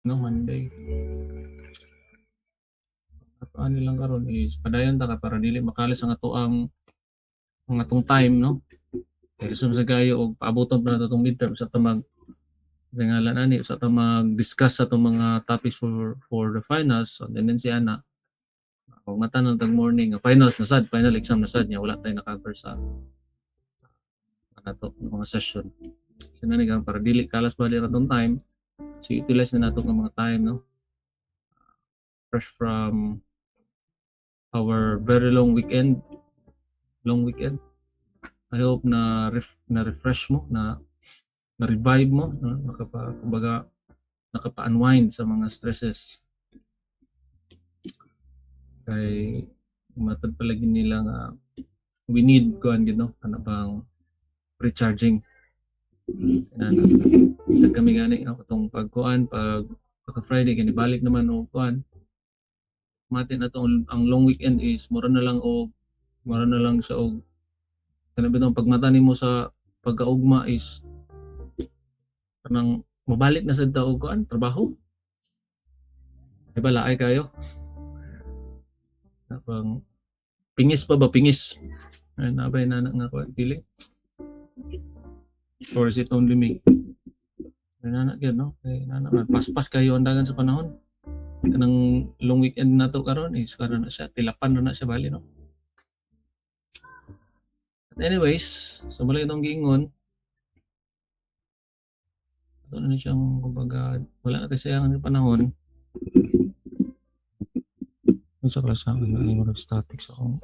no, Monday. Ano lang karon is padayon ta ka para dili makalis ang atong time, no. Kaya sa kayo og paaboton pa nato tong midterm sa tamag ngalan ani sa ta mag-discuss sa itong mga topics for the finals. So, tendency ana kung matanong tag morning finals na sad, final exam na sad niya wala tayong na-cover sa ato mga session. So na para dili kalas bali atong time, so utilize na nato ng mga time, no, fresh from our very long weekend. I hope na refresh mo, na revive mo, no? Nakapa-unwind sa mga stresses. Kay matad palagi nila nga we need kuan gid, no, ano bang recharging. Sa kami gani itong pagkuan pag Friday kani balik naman og kuan mati na tong ang long weekend is mura na lang siya og kanang bitong pagmata nimo sa pagkaugma is kanang mabalik na sad ta og kuan trabaho. Ay balaay kayo. Napang pingis ay nabay na nga kuan dili. Or is it only me? Nana gyud, no? Kay nana paspas kayo ang dagan sa panahon. Kanang long weekend na to karon is karon na siya tilapan na siya bali, no. But anyways, so mula itong giingon ito na siyang kumbaga wala natin sayangan ng panahon. Yung sa klasa ng statics akong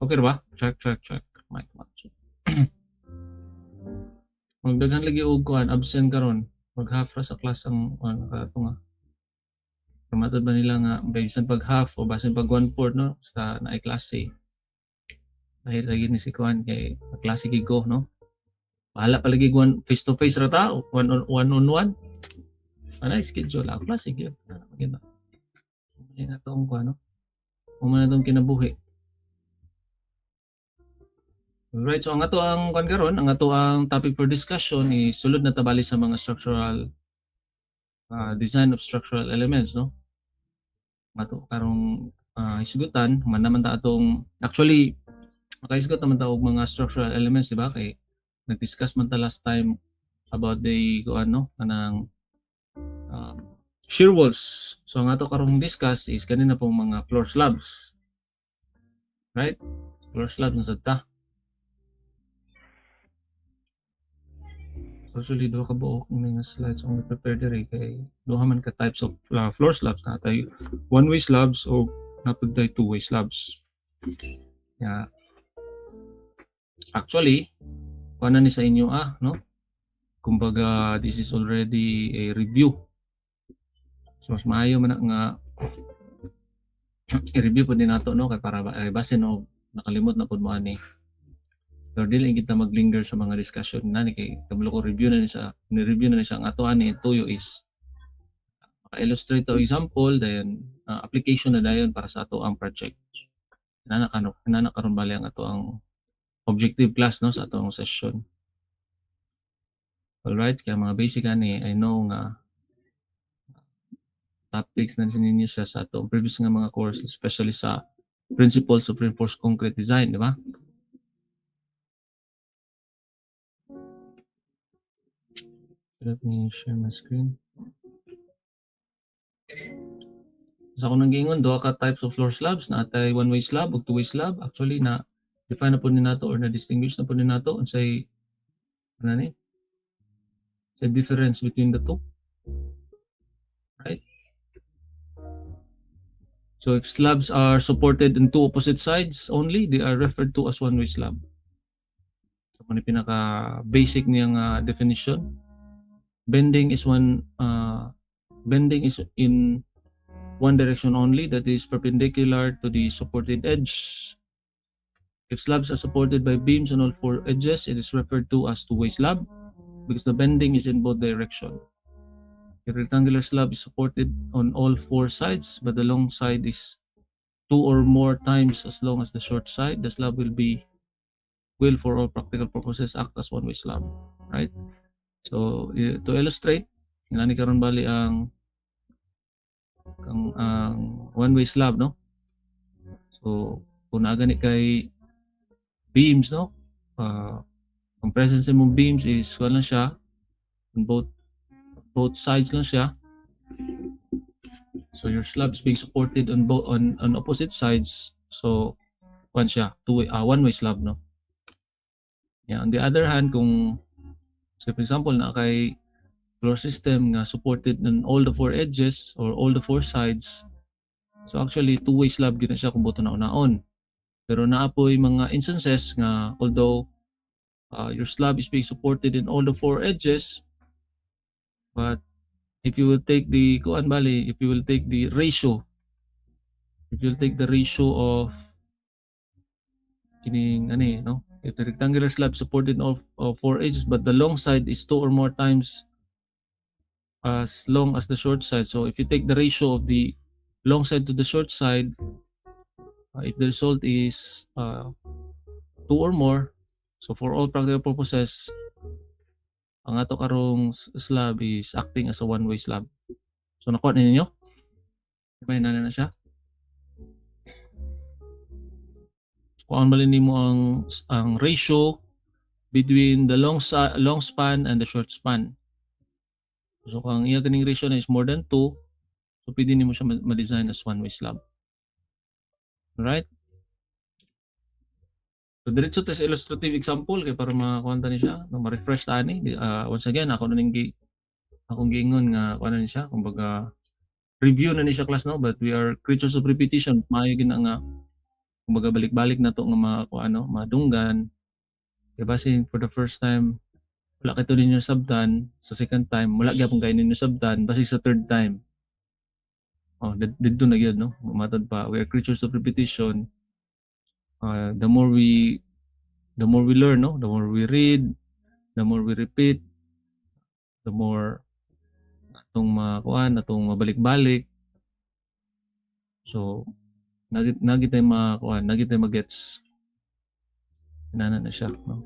okay ba? Check. Mic. Magdaghan lagi og kuan absent karon. Mag-half ra sa class ang kato nga. Kamatod ba nila nga bisan pag half o basin pag 1/4, no? Basta naay klase. Dahil lagi ni si kuan kay klase gid ko, no? Bahala palagi kuan face to face ra ta, one on one. Basta na schedule ang klase gyud. Maganda. Kasi na tong kuan, no? Umana tong kinabuhi. Alright, so ang ato ang kuan karon, ang ato ang topic for discussion is sulod na tabali sa mga structural design of structural elements, no? Ato karong isgutan man naman ta atong actually makaisgot naman ta og mga structural elements, di ba? Kay nag-discuss man ta last time about the kuan, no, kanang shear walls. So ang ato karong discuss is kanina pong mga floor slabs. Right? Floor slabs na sad ta. Actually, duha ka buok mga slides ang prepare diri kay duha man ka types of floor slabs na tay one-way slabs o napagday two-way slabs. Yeah. Actually, kuan ni sa inyo no? Kumbaga this is already a review. So mas maayo man nga i-review po din nato, no, kay para basin og nakalimot na pud mo ani. Pero dili kita maglinger sa mga discussion na ni kay kabalo ko ni-review na siya ang ato ani tuyo is maka-illustrate o example then application na dayon para sa ato ang project. Nana karon bali ang ato ang objective class, no, sa ato ang session. Alright, kaya mga basic ani I know nga topics na ninyo siya sa ato previous nga mga course, especially sa principles of reinforced concrete design, di ba? Let me share my screen. Sa akong nanggingon, duha ka types of floor slabs na atay one-way slab o two-way slab. Actually, na define na po ni nato or na-distinguish na po ni nato unsay sa difference between the two. Right? So if slabs are supported in two opposite sides only, they are referred to as one-way slab. So kung pinaka-basic niyang definition, bending is in one direction only, that is perpendicular to the supported edge. If slabs are supported by beams on all four edges, it is referred to as two-way slab because the bending is in both directions. The rectangular slab is supported on all four sides, but the long side is two or more times as long as the short side. The slab will for all practical purposes act as one-way slab, right? So to illustrate, inani karon bali ang one-way slab, no? So kung naa gani kay beams, no? Ang presence mong beams is wala siya on both sides lang siya. So your slab is being supported on both on opposite sides. So one-way slab, no? Yeah, on the other hand, kung so for example na kay floor system nga supported on all the four edges or all the four sides, so actually two-way slab gyud na siya kung boto na unaon. Pero naapoy mga instances nga although your slab is being supported in all the four edges, but if you will take the ratio, if you will take the ratio of kining no, if the rectangular slab supported all four edges but the long side is 2 or more times as long as the short side, so if you take the ratio of the long side to the short side, if the result is 2 or more, so for all practical purposes ang ato karong slab is acting as a one-way slab. So nakuha ninyo? Diba na siya? Kung malin nimo ang ratio between the long span and the short span. So kung iya kaning ratio na is more than 2, so pwede nimo siya ma-design as one-way slab. Alright? So diretso sa illustrative example kay para makuha ni siya, ma-refresh ta ani. Once again, akong giingon nga kuha ni siya, kumbaga review na ni siya class, no, but we are creatures of repetition. Maayo gid nga kumbaga balik-balik na to nga madunggan. Kaya basin for the first time wala kay to ninyo sabtan, sa second time wala gyapon kay ninyo sabtan, basi sa third time didto na gyud, no, matod pa. We are creatures of repetition. The more we learn, no, the more we read, the more we repeat, the more atong mabalik-balik. So nagit tayo magets inana na siya, no.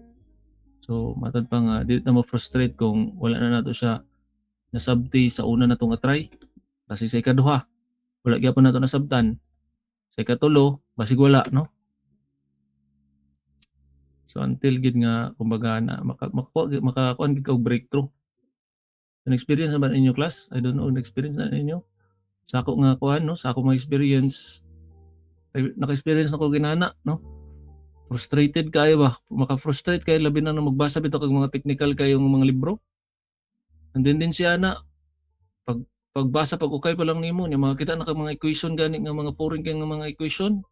So matod pa nga dili na ma-frustrate kung wala na nato siya nasabti sa una natong try, kasi sa ikaduha wala gyapon nato nasabtan, sa ikatulo basig wala, no. So until gid nga kumbaga na makakuan gid ka og breakthrough. An experience naman inyo class, I don't know, experience na ninyo. Sa ako nga kuan, no, sa ako mga experience, naka-experience ako ginana, no. Frustrated kayo ba? Maka-frustrate kayo labi na magbasa bitaw kag mga technical kayong mga libro. And then din siya na pagbasa pag ukay pa lang nimo nya makita na kag mga equation gani nga mga foreign kay nga mga equation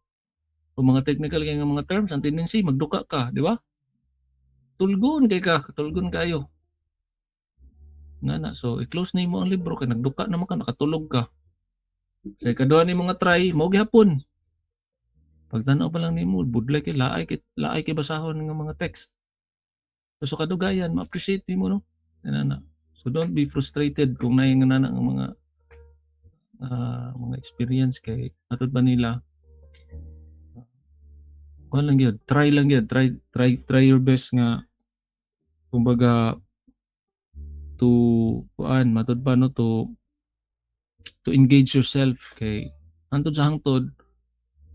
o mga technical kay nga mga terms, ang tendency magduka ka, di ba? Tulgon kayo. Ngana, so i-close nimo ang libro kay nagduka naman ka, nakatulog ka. Sa ikaduha ni mga try, mao gihapon. Pagtanaw pa lang nimo, budlay kay laay kay basahon nga mga text. So kadugayan, ma-appreciate nimo, no. Ngana. So don't be frustrated kung naay nga nana ang mga experience kay atod ba nila. Kuan lang gyud, try your best nga kumbaga to matod pa, no, to engage yourself kay hangtod sa hangtod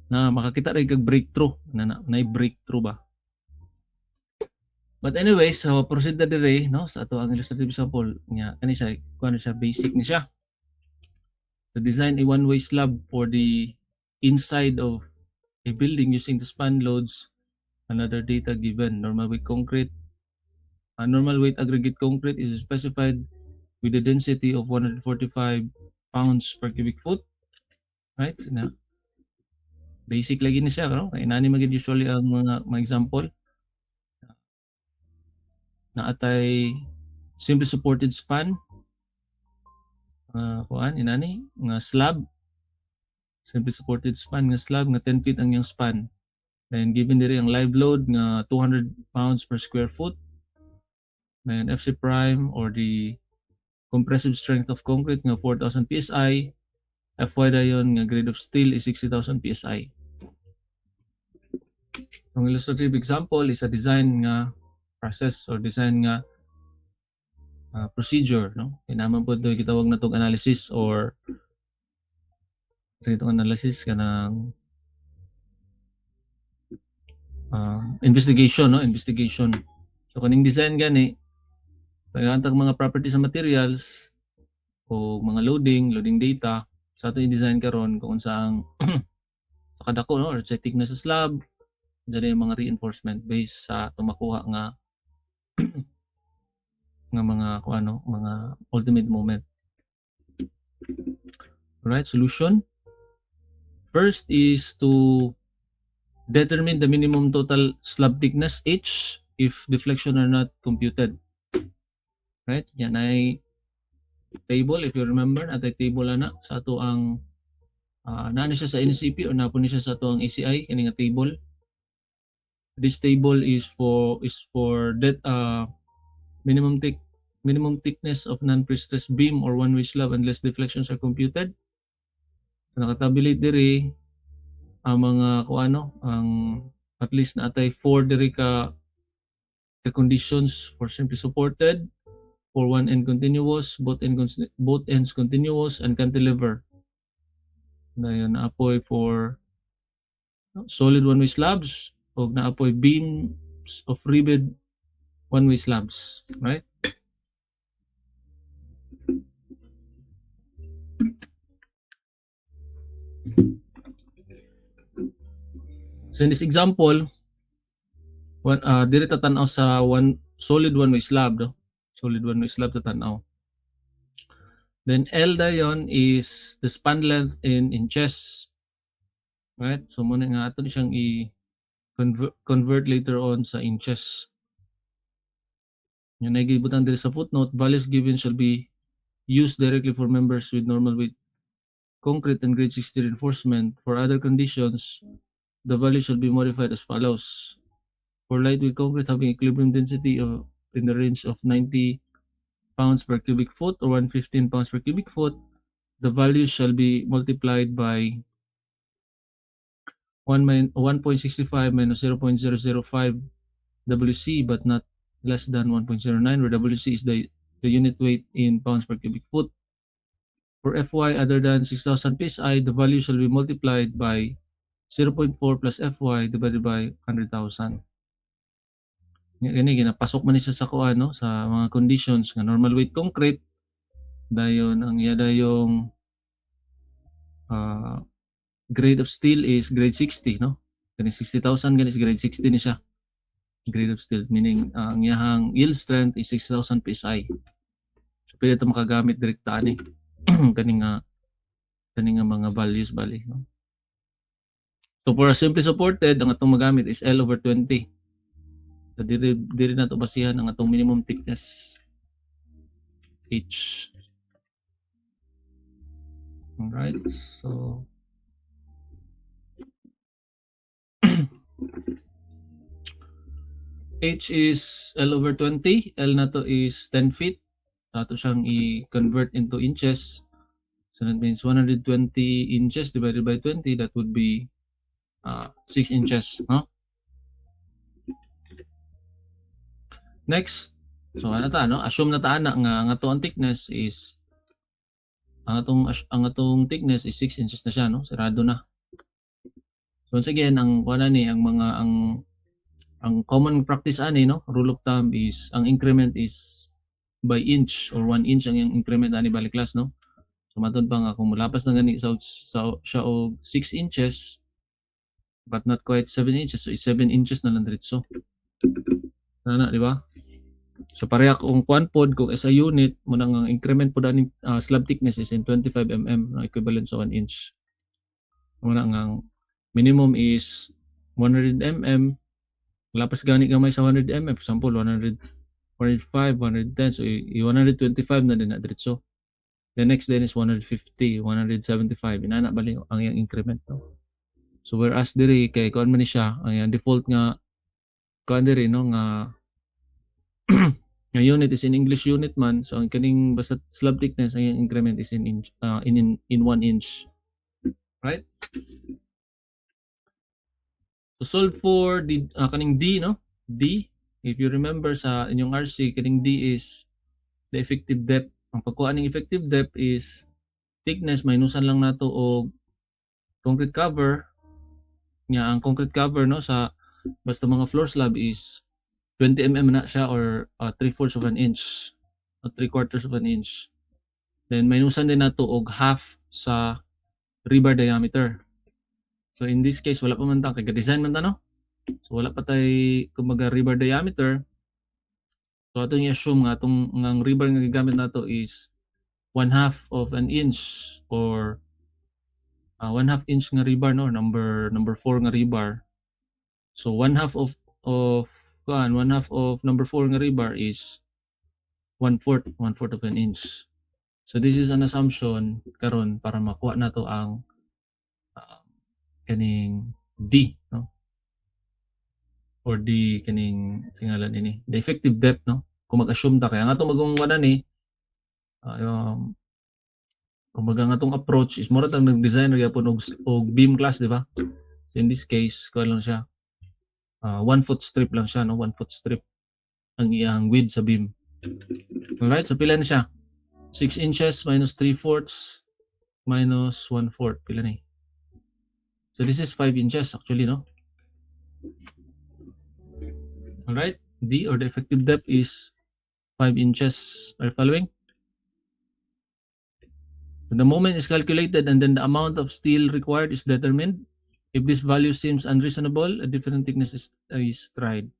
na makakita rin kag breakthrough na breakthrough ba. But anyways, so proceed na dire, no, sa ato ang illustrative example nga kani siya kuan siya, basic ni siya. To design a one-way slab for the inside of a building using the span loads another data given. Normal weight aggregate concrete is specified with a density of 145 pounds per cubic foot. Right? So, basic lagi na siya, no? Kaya nani maging usually ang mga example na atay simply supported span, inani nga slab, simply supported span nga slab nga 10 feet ang yung span. Then given diri ang live load nga 200 pounds per square foot. Then FC prime or the compressive strength of concrete nga 4,000 PSI. FY dayon nga grade of steel is 60,000 PSI. Ang illustrative example is a design nga process or design nga procedure, no? Kailangan po ito gitawag na tong analysis or sa itong analysis kanang investigation, no? Investigation. So kaning design gani pagkatag mga properties sa materials o mga loading data sa ato i-design karon kung saang sa kadako, no, or sa thickness sa slab, dyan yung mga reinforcement based sa tumakuha nga mga kung ano, mga ultimate moment. Right, solution. First is to determine the minimum total slab thickness H if deflection are not computed. Right, yan ay table, if you remember, at ay table na sa ato ang naano siya sa NCP or napon siya sa ato ang ACI kini nga table. This table is for that minimum thickness of non-prestressed beam or one-way slab unless deflections are computed. Nakatabulate diri ang mga kuano ang at least naatay 4 diri ka conditions for simply supported, for one end continuous, both ends continuous, and cantilever. Dayon naapoy for solid one-way slabs o naapoy beams of ribbed one-way slabs, right? So in this example, diri tatanaw sa solid one-way slab, no? Solid one-way slab tatanaw. Then L dayon is the span length in inches. Right? So muna nga ato siyang i-convert later on sa inches. Yung nagibutan diri sa footnote, values given shall be used directly for members with normal weight concrete and grade 60 reinforcement. For other conditions, the value shall be modified as follows. For lightweight concrete having equilibrium density in the range of 90 pounds per cubic foot or 115 pounds per cubic foot, the value shall be multiplied by 1.65 minus 0.005 WC but not less than 1.09, where WC is the unit weight in pounds per cubic foot. For Fy other than 6,000 PSI, the value shall be multiplied by 0.4 plus Fy divided by 100,000. Gani ginapasok man siya sa kuan, no, sa mga conditions nga normal weight concrete dayon ang yada yung grade of steel is grade 60, no? Kani 60,000 gani is grade 60 ni siya. Grade of steel meaning ang iyahang yield strength is 6,000 PSI. So pwede ito makagamit direkta ani kani nga mga values bali, no? So for a simply supported, ang atong magamit is L over 20. So diri na to basihan ang atong minimum thickness H. Alright, so H is L over 20. L na to is 10 feet. Ato siyang i-convert into inches. So that means 120 inches divided by 20, that would be 6 inches, no? Next, so ano ta, no? Assume na ta ana nga ang atong thickness is ang atong thickness is 6 inches na siya, no? Sarado na. So once again, ang kuan ni ang common practice ani, no? Rule of thumb is ang increment is by inch or 1 inch ang increment ani balik class, no? So matod pa nga kung mulapas na gani sa siya og 6 inches but not quite 7 inches, so 7 inches na lang diretso. Ana, di ba? So pareha kung kuan pod kung sa unit mo nang ang increment pod ani slab thickness is in 25 mm, no, equivalent sa 1 inch. Muna ang minimum is 100 mm. Lapas gani gamay sa 100 mm, for example 100, 105, 110, so 125 na din na diretso. The next then is 150, 175, inana bali ang iyang increment, no? So whereas diri kay kuan man ni siya ang iyang default nga kuan diri, no, nga nga unit is in English unit man, so ang kaning basta slab thickness ang increment is in 1 inch, right? To solve for the kaning D, no, D, if you remember sa inyong RC, kaning D is the effective depth. Ang pagkuha ng effective depth is thickness minusan lang nato og concrete cover nya. Ang concrete cover no sa basta mga floor slab is 20 mm na siya or 3/4 of an inch or 3/4 of an inch. Then minusan din nato og half sa rebar diameter. So in this case wala pa man ta kay design man ta no. So wala pa tay kumbaga rebar diameter. So atong i-assume nga atong ngang rebar nga gigamit nato is 1/2 of an inch or 1/2 inch nga rebar no, number 4 nga rebar. So 1/2 of 1/2 of number 4 nga rebar is 1/4 of an inch. So this is an assumption karon para makuha nato ang kaning D no, or D kaning singalan ini the effective depth no. Kung mag-assume ta kaya nga ato magong wala ni kumbaga nga tong approach is mura tang nag-design ra gyapon og beam class, di ba? So in this case kuha lang siya 1 foot strip lang siya no, 1 foot strip ang iyang width sa beam. Alright, so pila na siya? 6 inches minus 3/4 minus 1/4, pila ni? So this is 5 inches actually no. Alright, D or the effective depth is 5 inches. Are you following? So the moment is calculated and then the amount of steel required is determined. If this value seems unreasonable, a different thickness is tried.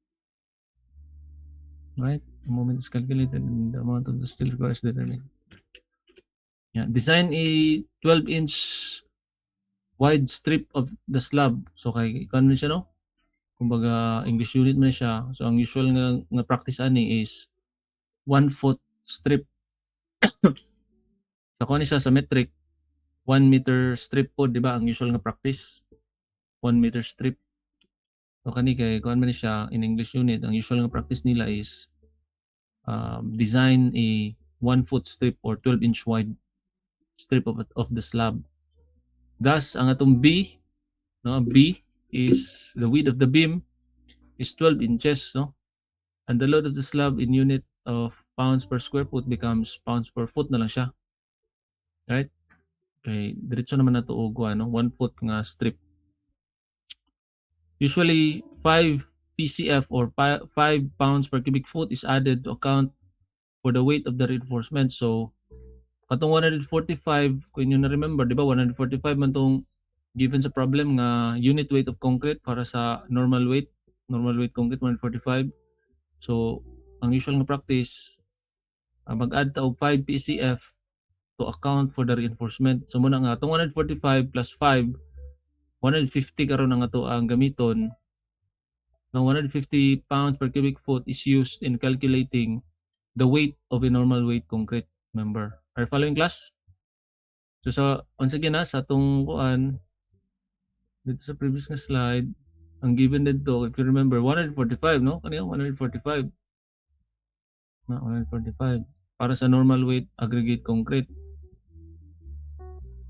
Right? The moment is calculated and the amount of the steel required is determined. Yeah. Design a 12-inch wide strip of the slab. So kay kano siya no? Kumbaga English unit man siya. So ang usual nga practice ani is 1 foot strip. So kung isa sa metric 1 meter strip po, di ba? Ang usual nga practice 1 meter strip. So kani kay kung man siya in English unit, ang usual nga practice nila is design a 1 foot strip or 12-inch wide strip of the slab. Thus, ang atong B, no, B is the width of the beam is 12 inches, no? And the load of the slab in unit of pounds per square foot becomes pounds per foot na lang siya. Right? Okay, diretso naman na to og 1 foot nga strip. Usually 5 PCF or 5 pounds per cubic foot is added to account for the weight of the reinforcement. So katong 145, kung inyo na remember, di ba 145 man tong given sa problem nga unit weight of concrete para sa normal weight concrete 145. So ang usual nga practice mag-add ta og 5 PCF to account for the reinforcement. So muna nga atong 145 plus 5 150 karon ang ato ang gamiton. Now 150 pounds per cubic foot is used in calculating the weight of a normal weight concrete member. Are you following, class? So once again sa atong kuan dito sa previous na slide, ang given dito, if you remember, 145 no? Kanina 145. Na 145 para sa normal weight aggregate concrete.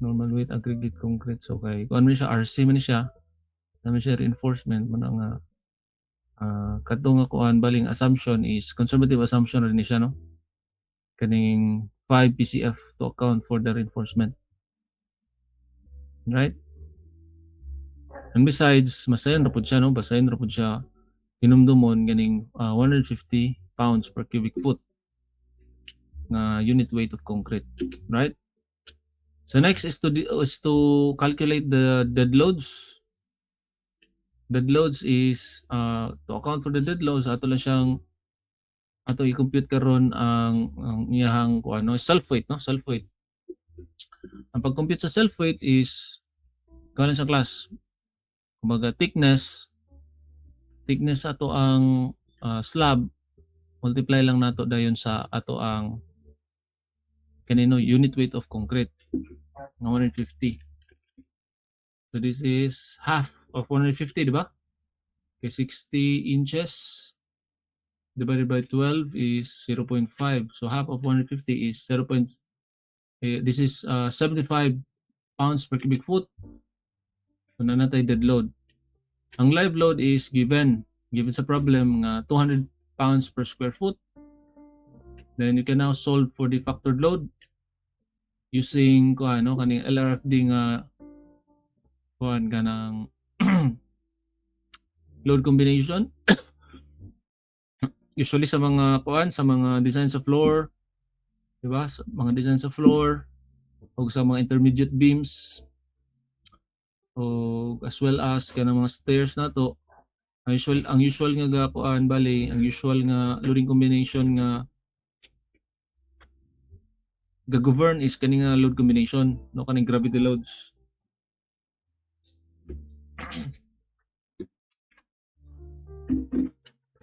Normal weight aggregate concrete. So kay kung ano siya RC man siya, naman siya reinforcement man nga kadtong nga kuan baling assumption is conservative assumption rin siya no. Kaning 5 PCF to account for the reinforcement. Right? And besides, masayon ra pud siya no, basayon ra pud siya hinumdumon ganing 150 pounds per cubic foot na unit weight of concrete, right? So next is to calculate the dead loads. Dead loads is to account for the dead loads ato lang siyang ato i-compute karon ang iyang kuano self weight no, self weight. Ang pag-compute sa self weight is karon sa class kumbaga thickness ato ang slab multiply lang nato dayon sa ato ang kanino unit weight of concrete na 150. So this is half of 150, di ba? Okay, 60 inches divided by 12 is 0.5. So half of 150 is 0. This is 75 pounds per cubic foot. So na natay dead load. Ang live load is given sa problem nga 200 pounds per square foot. Then you can now solve for the factored load using kaning LRFD nga ganang load combination. Usually sa mga sa mga design sa floor, di ba? Sa mga design sa floor o sa mga intermediate beams o as well as kanang mga stairs na to. Ang usual nga ang usual nga loading combination nga ga-govern is kani nga load combination, no, kaning gravity loads.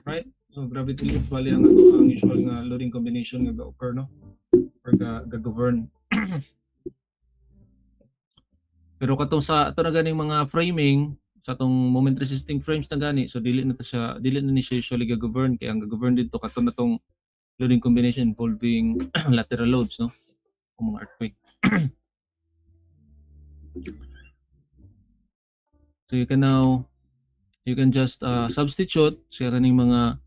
Right? So gravity load bali ang usual nga loading combination nga ga-occur, no? Or ga-govern. Pero katong sa ato na ganing mga framing sa atong moment resisting frames na gani, so dili na ni siya usually ga-govern, kaya ang ga-govern dito kato na tong loading combination involving lateral loads, no, o mga earthquake. So you can just substitute sa kaning mga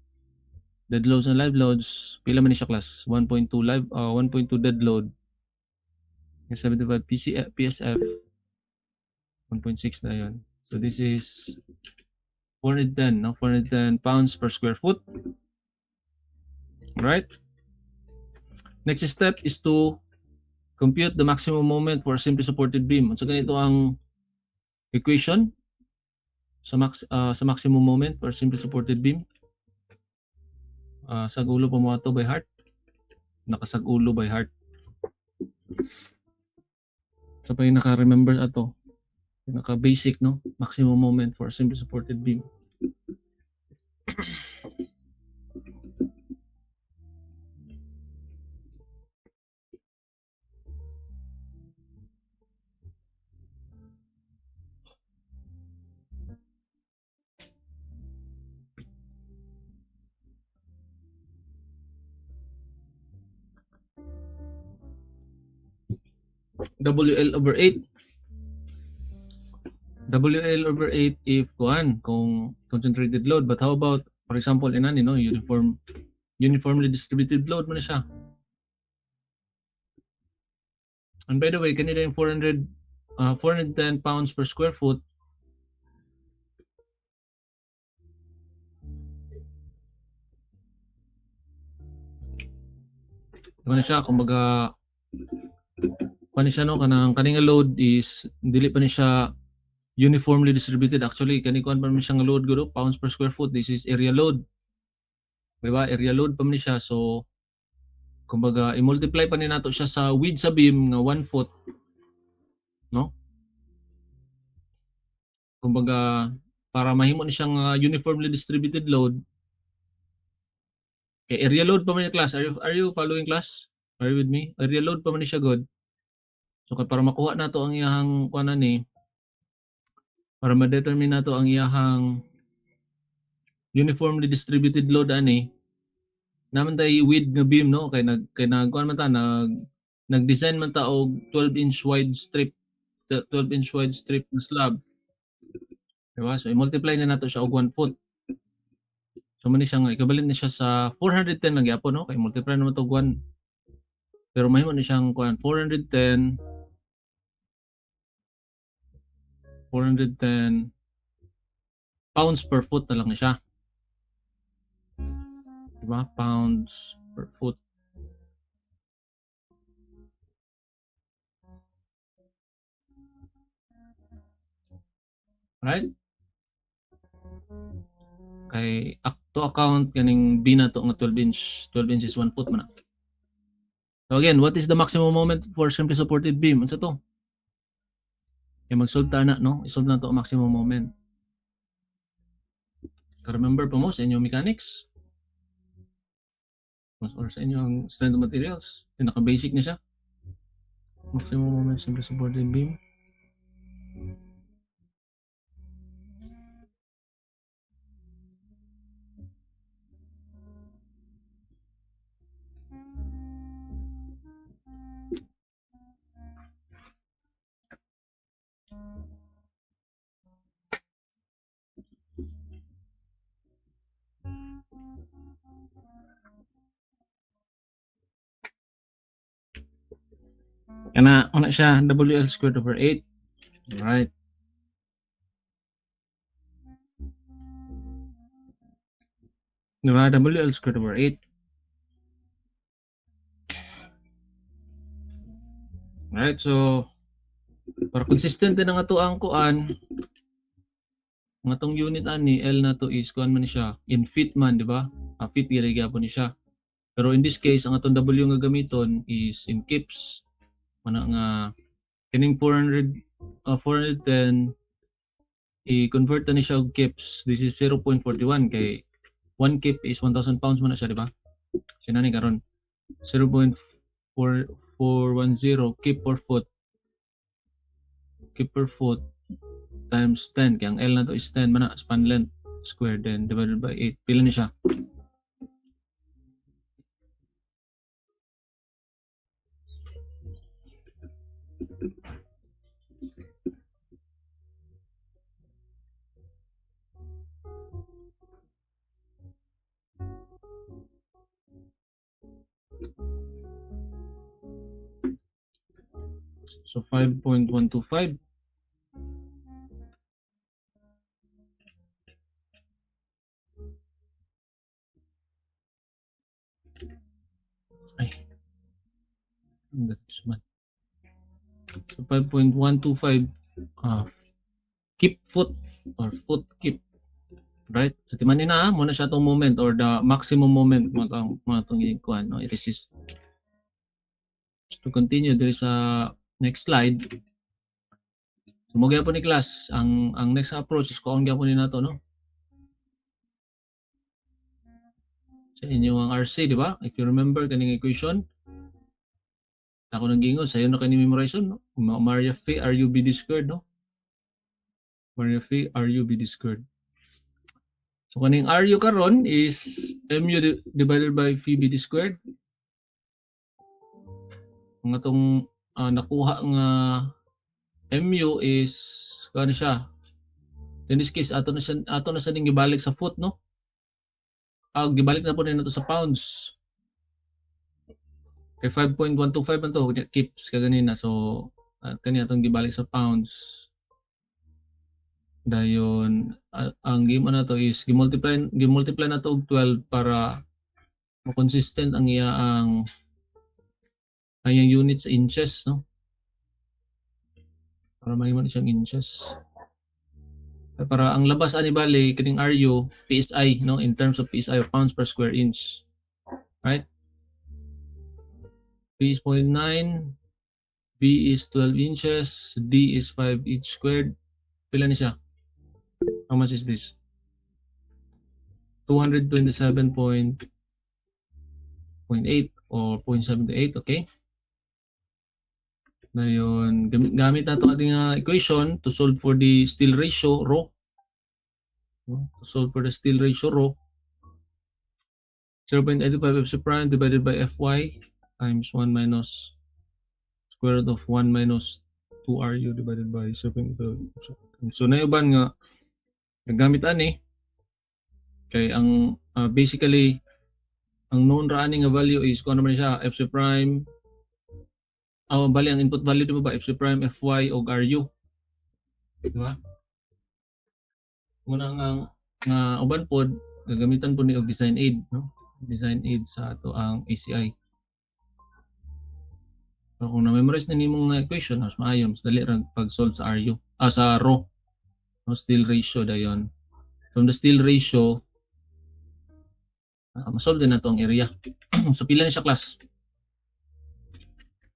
dead loads and live loads. Pila man ni siya class? 1.2 live 1.2 dead load 75 PSF 1.6 na yun. So this is 410, no? 410 pounds per square foot. Right? Next step is to compute the maximum moment for simply supported beam. So ganito ang equation sa maximum moment for simply supported beam. Sagulo pa mo ato by heart. Nakasagulo by heart. So pa yung naka-remember ato. Naka-basic, no? Maximum moment for simply supported beam. WL over 8. WL over 8 if kung concentrated load. But how about, for example, uniformly distributed load mo na siya. And by the way, kanina yung 410 pounds per square foot. Ano siya, kumbaga, kaning load is, dili pa ni siya uniformly distributed. Actually, kuan pa man siyang load guro, pounds per square foot. This is area load. Diba? Area load pa man siya. So, kumbaga, i-multiply pa ni nato siya sa width sa beam nga 1 foot. No? Kumbaga, para mahimo ni siyang uniformly distributed load, area load pa man yung class. Are you following class? Are you with me? Area load pa man siya good. So, para makuha nato ang iyahang kuanan ni, para ma-determine nato ang iyahang uniformly distributed load ani, naman tayo width nga beam, no? Kay kuan man ta nag-design man ta og 12-inch wide strip na slab. Diba? So i-multiply na nato siya og 1 foot. So man siya nga equivalent ni siya sa 410 lang gyapon, no? Kay multiply naman to og 1. Pero mahimo ni siyang kuan 410 pounds per foot na lang ni siya. Diba? Pounds per foot. Right? Kay to account kaning B na to nga 12 inch. 12 inch is 1 foot man. So again, what is the maximum moment for simply supported beam? Unsa to? Kaya mag-solve ta na, no? I-solve na to ang maximum moment. Remember pa mo sa inyong mechanics? Or sa inyong strength of materials? Yung naka-basic na siya. Maximum moment simply supported beam. Kana una siya WL squared over 8. Alright. Diba? WL squared over 8. Alright, so para consistent din ang ato ang kuan, ang atong unit ani L na to is kuan man siya in feet man, di ba? Feet gyud gyapon ni siya. Pero in this case, ang atong W nga gamiton is in kips. Mana nga kining 410 i-convert na ni siya og kips. This is 0.41 kay 1 kip is 1,000 pounds man na siya, di ba? Kinani karon 0.4410 kip per foot. Kip per foot times 10 kaya ang L na to is 10 man na span length square then divided by 8. Pila ni siya? So 5.125. Ay. That's man. So 5.125 keep foot or foot keep. Right? So timanin na muna siya tong moment or the maximum moment mga tong kuan no i-resist. To continue there is a next slide. So mo gyapon ni class ang next approach is kuon gyapon ni nato no. Sa inyo ang RC, di ba? If you remember kaning equation, ako nang gingon sayo na kani memorize no. Maria Phi RUBD squared no. Maria Phi RUBD squared. So kaning RU karon is MU divided by Phi BD squared. Ang atong nakuha nga MU is kano siya? In this case ato na sa ning gibalik sa foot no. Gibalik na po nito sa pounds. Kay 5.125 man to keeps kaganina so kani atong gibalik sa pounds. Dayon ang game na to is gimultiply na to og 12 para mo-consistent ang iya ang kanyang unit sa inches no. Para mahimon siyang inches. Para ang labas ani bali kining RU PSI no in terms of PSI or pounds per square inch. Right? P is 0.9, B is 12 inches, D is 5 inch squared. Pila ni siya? How much is this? 227.8 or 0.78, okay? Ngayon, gamit nato ating equation to solve for the steel ratio rho. To solve for the steel ratio rho. 0.85 FC prime divided by Fy times 1 minus square root of 1 minus 2RU divided by 0.85. So, naiban nga, nagamit ani kay ang basically ang known ra ani nga value is kung ano man siya FC prime bali ang input value di ba FC prime Fy og RU di ba muna nga uban pod gagamitan po ni og design aid no design aid sa ato ang ACI. So kung na-memorize na nimong equation mas maayo mas dali ra pag-solve sa RU sa rho no steel ratio dayon. From the steel ratio masolve din nato ang area. So pila ni siya class?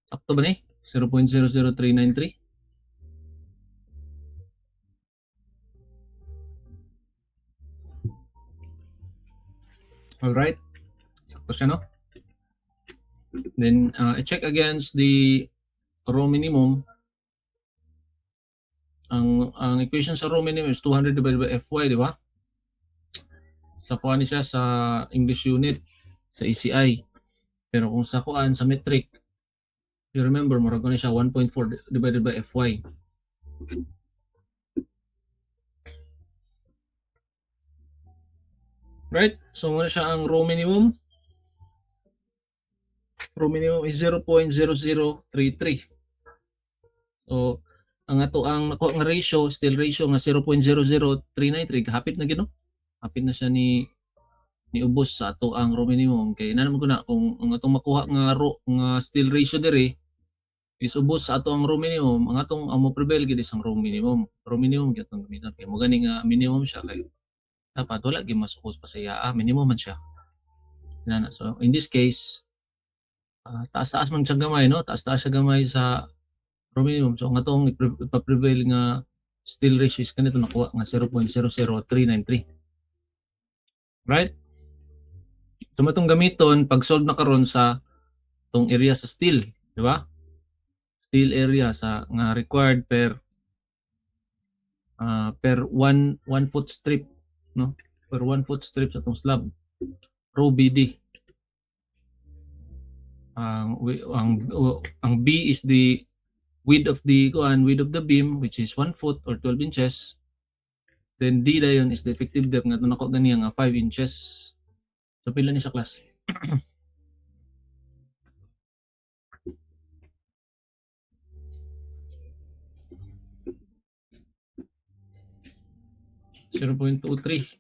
Sakto ba ni? 0.00393. Alright. Sakto siya no? Then i-check against the rho minimum. Ang equation sa rho minimum is 200 divided by Fy, di ba? Sa kuan siya sa English unit sa ACI. Pero kung sa kuan sa metric, you remember murag ko ni siya 1.4 divided by Fy. Right? So muna siya ang rho minimum. row minimum is 0.0033. So ang ato ang nako nga ratio, still ratio nga 0.00393 hapit na gino. Hapit na siya ni ubos sa ato ang row minimum kay naman ko na kung ang atong makuha nga still ratio diri is ubos sa ato ang row minimum, ang atong mo prevail gid isang row minimum. Row minimum gyud atong gamiton kay mo gani nga minimum siya kay dapat wala gyud masukos pa sa iya, minimum man siya. Inana. So in this case, taas-taas man siya gamay no, taas-taas siya gamay sa row minimum. So ang atong ipa-prevail nga still ratio is kanito nakuha nga 0.00393. Right? So matong gamiton pag solve na karon sa tong area sa steel, di ba? Steel area sa nga required per 1 foot strip, no? Per 1 foot strip sa tong slab. Row BD. Ang B is the width of the beam which is 1 foot or 12 inches. Then D dayon is the effective depth nga nako ganiya nga 5 inches. So pila ni sa class? 0.23236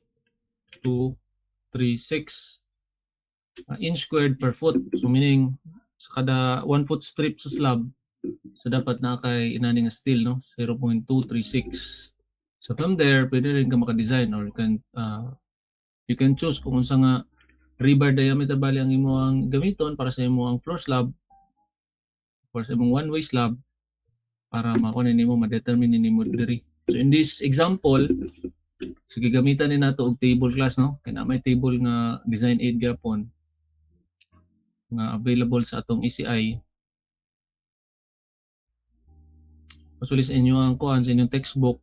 inch squared per foot. So meaning sa kada 1 foot strip sa slab, so dapat na kay inani nga steel no 0.236. So from there pwede rin ka maka-design or you can choose kung unsa nga rebar diameter bali ang imong gamiton para sa imong floor slab or sa imong one-way slab para makuha nimo ma-determine nimo diri. So in this example, so gigamitan ni nato og table class no. Kay na may table nga design aid gapon nga available sa atong ECI. Pasuli sa inyo ang kuan sa inyong textbook.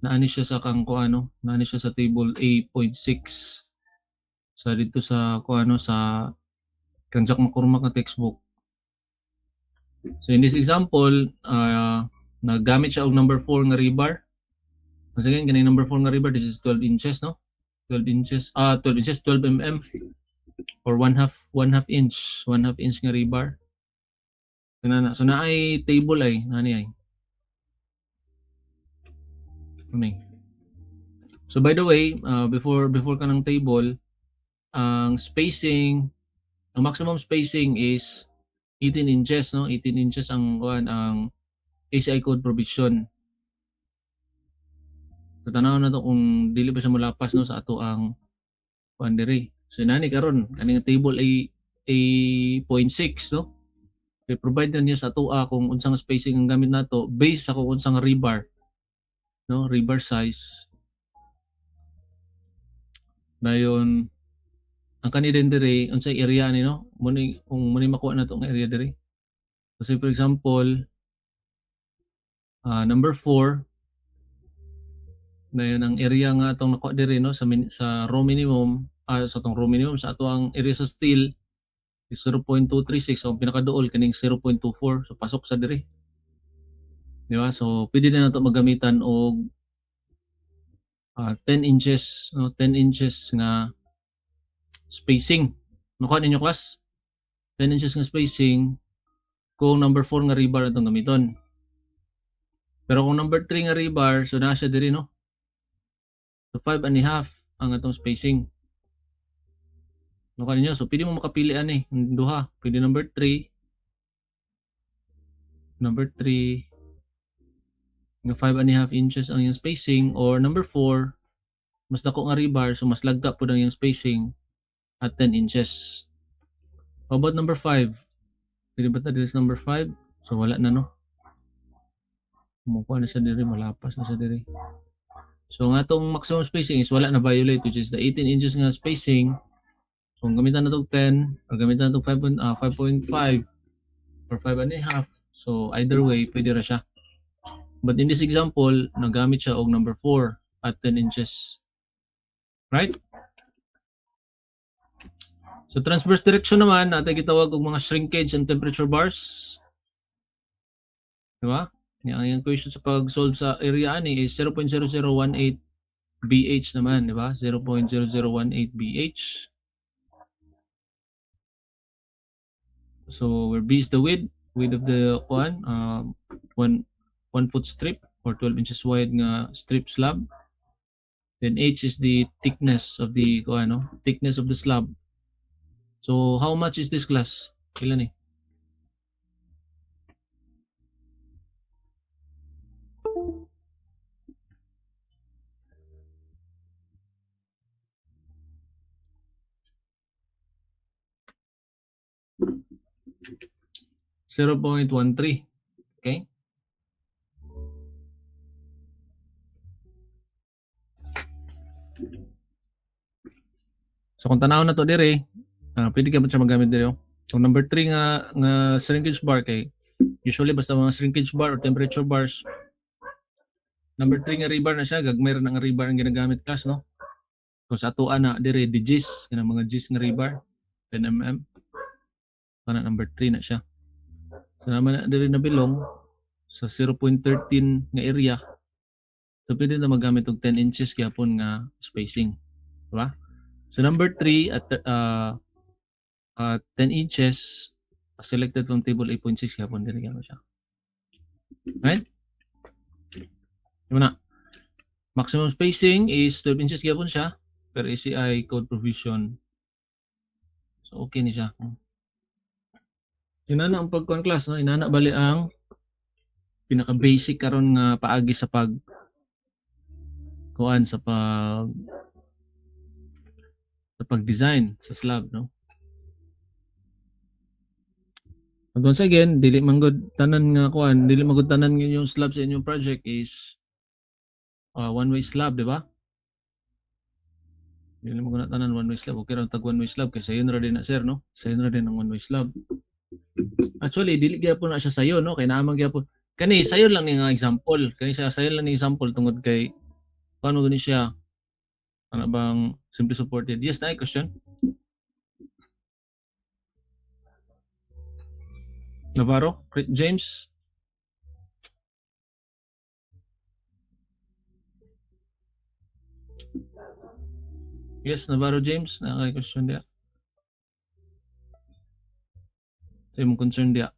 Naani siya sa kang kuano, naani siya sa table A.6 sa dito sa kuano sa kang Jack McCormack nga textbook. So in this example, nagamit siya og number 4 nga rebar. Once again, kanang number 4 nga rebar, this is 12 inches, no? 12 inches, 12 mm or 1/2 inch nga rebar. So na ay table ay, nani ay. So by the way, before ka ng table, ang spacing, ang maximum spacing is 18 inches, no? 18 inches ang ACI code provision. So tanaw na to kung dili pa siya molapas no sa ato ang kuan diri. So nani karon kaning table A.6 no. I-provide niya sa ato kung unsang spacing ang gamit nato based sa kung unsang rebar no, rebar size. Dayon ang kanila diri unsay area ni no, muni makuha nato ang area diri. Kasi for example, number 4 dayon ang area nga atong nakuha diri no sa row minimum, sa atong row minimum sa ato ang area sa steel is 0.236. So ang pinakaduol kaning 0.24. So pasok sa diri. Di ba? So pwede na nato magamitan og 10 inches, no, 10 inches nga spacing. Nakuha ninyo class? 10 inches nga spacing kung number 4 nga rebar atong gamiton. Pero kung number 3 nga rebar, so nasa diri no. So 5.5 ang atong spacing. Nakuha ninyo? So pwede mo makapili ani, duha. Pwede number 3 nga 5.5 inches ang yung spacing, or number 4 mas dako nga rebar, so mas lagka po ang yung spacing at 10 inches. How about number 5? Pwede ba tayo sa number 5? So wala na no. Kumukuha na siya diri, malapas na siya diri. So ang atong maximum spacing is wala na violate, which is the 18 inches nga spacing. So kung gamitan na itong 10 or gamitan na itong 5.5 or 5.5, so either way pwede na siya. But in this example, nagamit siya og number 4 at 10 inches. Right? So transverse direction naman, natin gitawag og mga shrinkage and temperature bars. Diba? Yung question sa pag-solve sa area ani is 0.0018 BH naman, diba? 0.0018 BH. So where B is the width of the kuan, one foot strip or 12 inches wide nga strip slab. Then H is the thickness of the kuan, no? Thickness of the slab. So how much is this class? Ilan eh? .13. Okay? So kung tanaw na to dire, pwede ka ba siya magamit dire? Kung number 3 nga shrinkage bar kay usually basta mga shrinkage bar or temperature bars, number 3 nga rebar na siya, gagmay ra nga rebar ang ginagamit class, no? Kung sa atoa na dire di G's, kanang mga G's nga rebar, 10 mm. Kana number 3 na siya. So naman na dire nabilong sa 0.13 nga area. So pwede na magamit og 10 inches gyapon nga spacing, di ba? So number 3 at 10 inches selected from table 8.6 gyapon dire gyapon siya. Right? Diba na? Maximum spacing is 12 inches gyapon siya per ACI code provision. So okay ni siya. Inana ang pagkuan class, no? Inana bali ang pinaka basic karon nga paagi sa pag kuan sa pag-design sa slab, no? And once again, dili man gud tanan nga kuan, dili man gud tanan nga yung slab sa inyong project is one-way slab, di ba? Dili mo na tanan one-way slab. Okay ra tag one-way slab kay sayon ra din na sir, no? Sayon ra din ang one-way slab. Actually, dili gyapon na siya sayo, no? Kay naamang gyapon. Kani sayon lang ni nga example. Kani siya sayon lang ni example tungod kay paano gani siya? Ano bang simply supported? Yes, na question. Navarro, James. Yes, Navarro James, na question dia. Sa imong concern dia.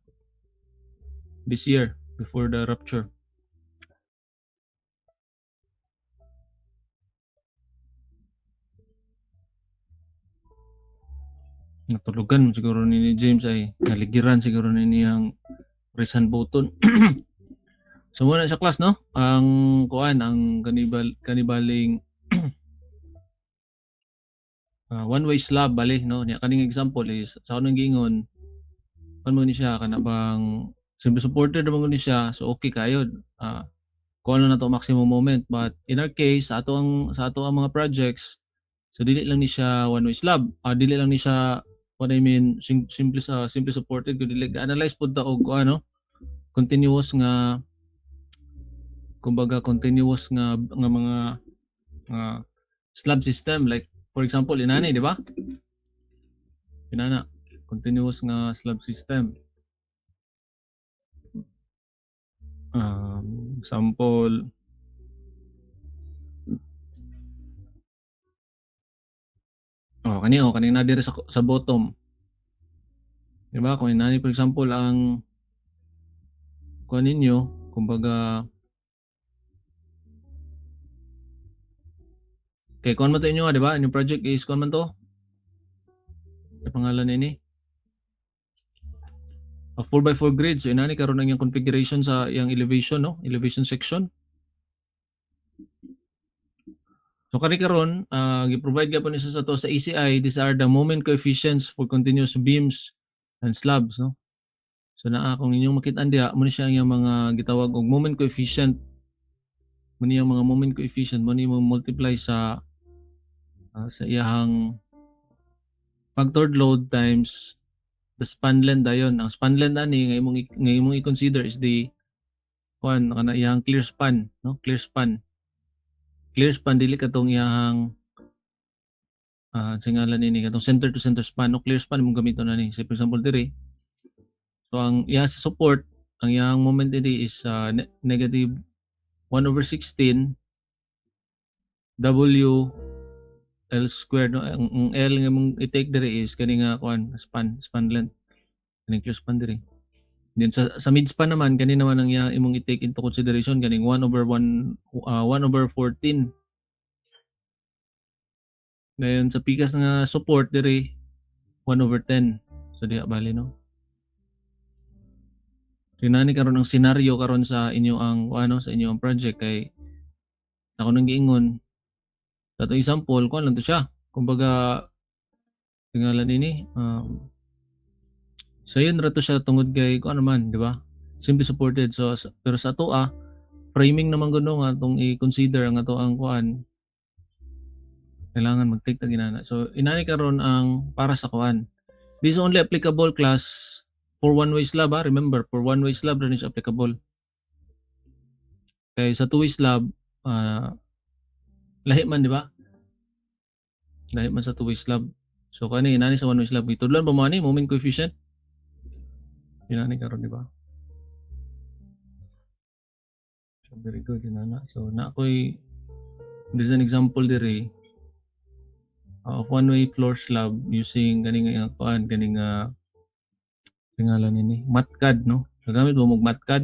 This year, before the rupture. Natulugan siguro ni James ay naligiran siguro ni niyang resign button. So muna sa class, no? Ang kuan, ang kanibaling one-way slab bali, no? Niya kaning example is sa unang giingon paano ni siya kana bang simple supported naman ni siya, so okay kayo. Kung ano na to maximum moment, but in our case sa ato ang mga projects, so dili lang ni siya one-way slab. Dili lang ni siya what I mean simple supported ko dili analyze pud ta og ano continuous nga kumbaga continuous nga mga slab system like for example inani di ba? Inana continuous nga slab system. Sample kanina dire sa bottom. Di ba? Kung inani for example ang kuha ninyo, kumbaga kay kuha mo to inyo, di ba? Yung project is kuha man to. Ang pangalan ini. A 4x4 grid. So inani karon ang yung configuration sa yung elevation, no? Elevation section. So kani karon, gi-provide gyapon ni sa to sa ACI, these are the moment coefficients for continuous beams and slabs, no? So naa kung inyong makita diha, mo ni siya yung mga gitawag og moment coefficient. Mo ni yung mga moment coefficient, mo ni mo multiply sa iyahang factored load times the span length dayon. Ang span length ani nga imong i-consider is the kana iyang clear span, no? Clear span dili katong iyang singalan ini katong center to center span, no? Clear span imong gamiton ani. So for example diri, so ang iya sa support, ang iyang moment diri is negative 1/16 W L squared, no? Ang L nga mong i-take diri is kani nga span length. kaning close span diri. Then sa midspan naman kani naman ang imong i-take into consideration kaning 1/14. Dayon sa pikas nga support diri 1/10. So diha bali no. Tinani karon ang senaryo karon sa inyo ang sa inyo ang project kay ako nang giingon katong example kuan lang to siya. Kumbaga tingalan ini sayon ra to siya tungod kay kuan naman, di ba? Simply supported. So pero sa ato framing naman guno nga atong i-consider ang ato ang kuan kailangan mag-take ta ginana. So inani karon ang para sa kuan. This is only applicable class for one-way slab remember for one-way slab rin is applicable. Kay sa two-way slab lahi man di ba? Lahi man sa two-way slab. So kani inani sa one-way slab gitudlan ba mo ani moment coefficient? Inani karon di ba? So very good inana. So na koy there's an example diri of one-way floor slab using ganing kuan ganing tingalan nini matcad no. Gamit mo mag matcad.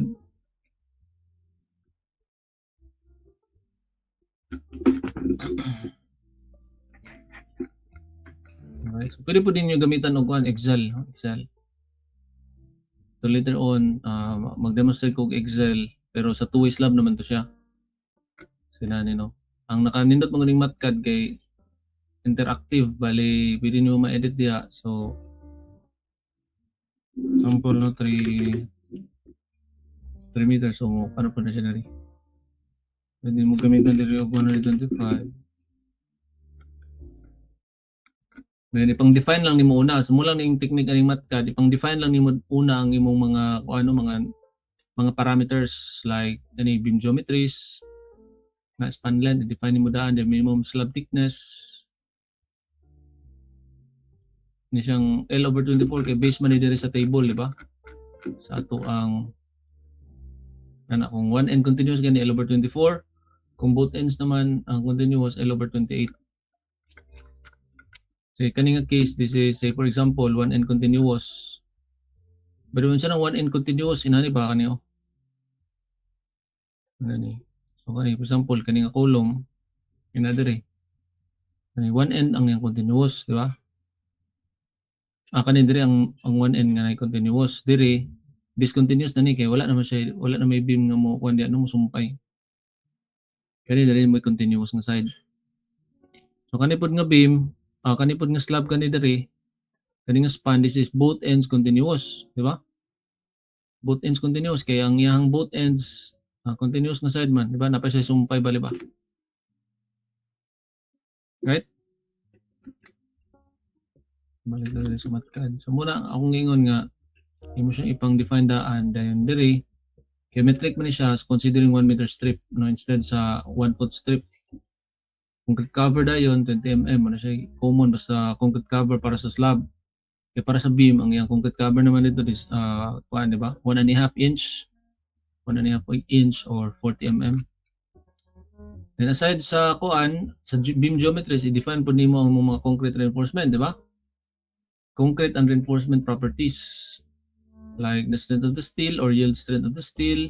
Okay. So pwede po din nyo gamitan og kuan Excel, no? Excel. So later on mag-demonstrate ko og Excel pero sa two-way slab naman to siya. Sinani no. Ang nakanindot mo ganing matcad kay interactive bali pwede nyo ma-edit diha. So sample no 3 meters so ano pa na siya nari. Pwede mo gamitan diri og 125. Then ipang-define lang nimo una. Sumulang ning technique aning matcad, ipang-define lang nimo una ang imong mga parameters like any beam geometries, na span length, define nimo daan, the minimum slab thickness. Ni siyang L/24 kay base man ni diri sa table, di ba? Sa ato ang kung one end continuous gani L/24, kung both ends naman ang continuous L/28. So kaning case this is say for example one end continuous. Pero siya ng one end continuous inani ba kaniyo? Inani. So kani for example kaning column ina diri. Kani one end ang yang continuous, di ba? Kani diri ang one end nga continuous diri discontinuous na ni kay wala na may beam nga mo kuan di ano mo sumpay. Kani diri mo continuous nga side. So kani pod nga beam kani pod nga slab kani diri kani nga span this is both ends continuous, di ba? Both ends continuous kaya ang iyang both ends continuous nga side man, di ba? Napay siya sumpay bali ba? Right? Balik diri sa matcad. So muna akong ingon nga imo siya ipang-define daan dayon diri geometric man siya considering 1 meter strip no instead sa 1 foot strip. Concrete cover dayon 20 mm na siya common basta concrete cover para sa slab. Kaya para sa beam ang iyang concrete cover naman dito is kuan di ba? 1.5 inch. 1.5 inch or 40 mm. Then aside sa kuan sa beam geometries i-define po nimo ang mga concrete reinforcement, di ba? Concrete and reinforcement properties like the strength of the steel or yield strength of the steel,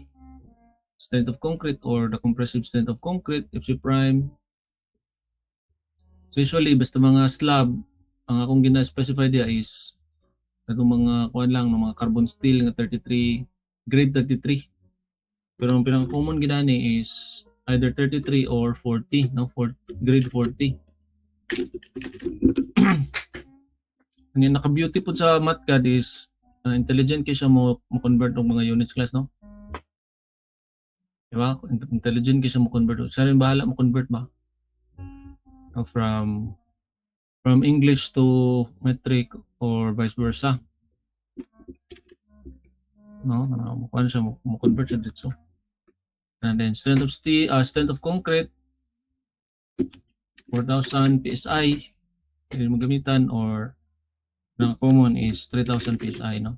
strength of concrete or the compressive strength of concrete, Fc prime. So usually basta mga slab ang akong gina-specify dia is katong mga kuan lang mga carbon steel nga 33 grade 33. Pero ang pinaka-common ginani is either 33 or 40 no for grade 40. Ang naka-beauty po sa matcad is intelligent kay siya mo convert og mga units class no. Diba? Intelligent kay siya mo convert. Siya rin bahala mo convert ba? From English to metric or vice versa. No, kuan siya mo convert siya dito. And then strength of steel, strength of concrete 4,000 PSI pwede mo gamitan or ang common is 3,000 PSI no.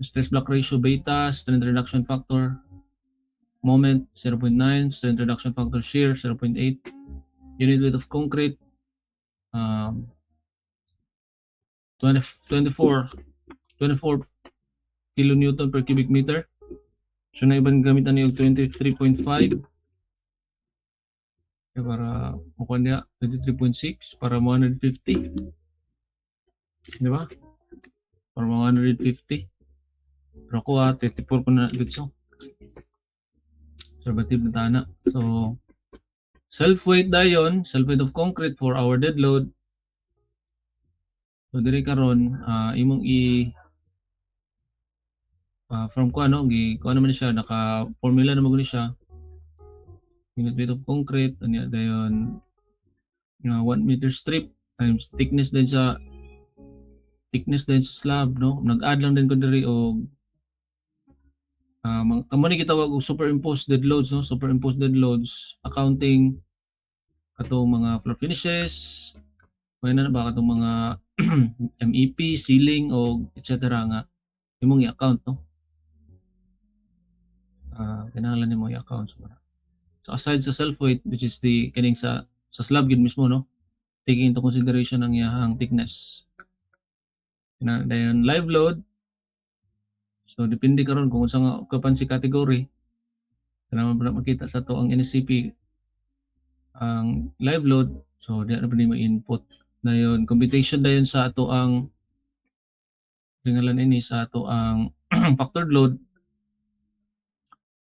Stress block ratio beta, strength reduction factor moment 0.9, strength reduction factor shear 0.8, unit weight of concrete 24 kilonewton per cubic meter. So na ibang gamitan niyo 23.5 para mukha niya 23.6 para 150. Di ba? Para 150. Pero ako 34 ko na dito. Conservative na tana. So self-weight dayon, self-weight of concrete for our dead load. So diri karon imong from ko naman siya, naka formula naman guni siya. Unit weight of concrete anya dayon 1 meter strip times thickness din sa slab, no. Nag-add lang din ko diri og kamo ni kitawag og superimposed dead loads, no. Superimposed dead loads accounting katong mga floor finishes, may na ba katong mga MEP, ceiling o etc. nga imong i-account, no. Kinahanglan nimo i-account so aside sa self weight, which is the kining sa slab gid mismo, no, taking into consideration ang iyahang thickness. Dayon live load, so depende karon kung unsa nga occupancy category. Kailangan ba makita sa to ang NSCP ang live load, so diya na ba mo input dayon computation dayon sa ato ang tingalan ini sa ato ang factored load.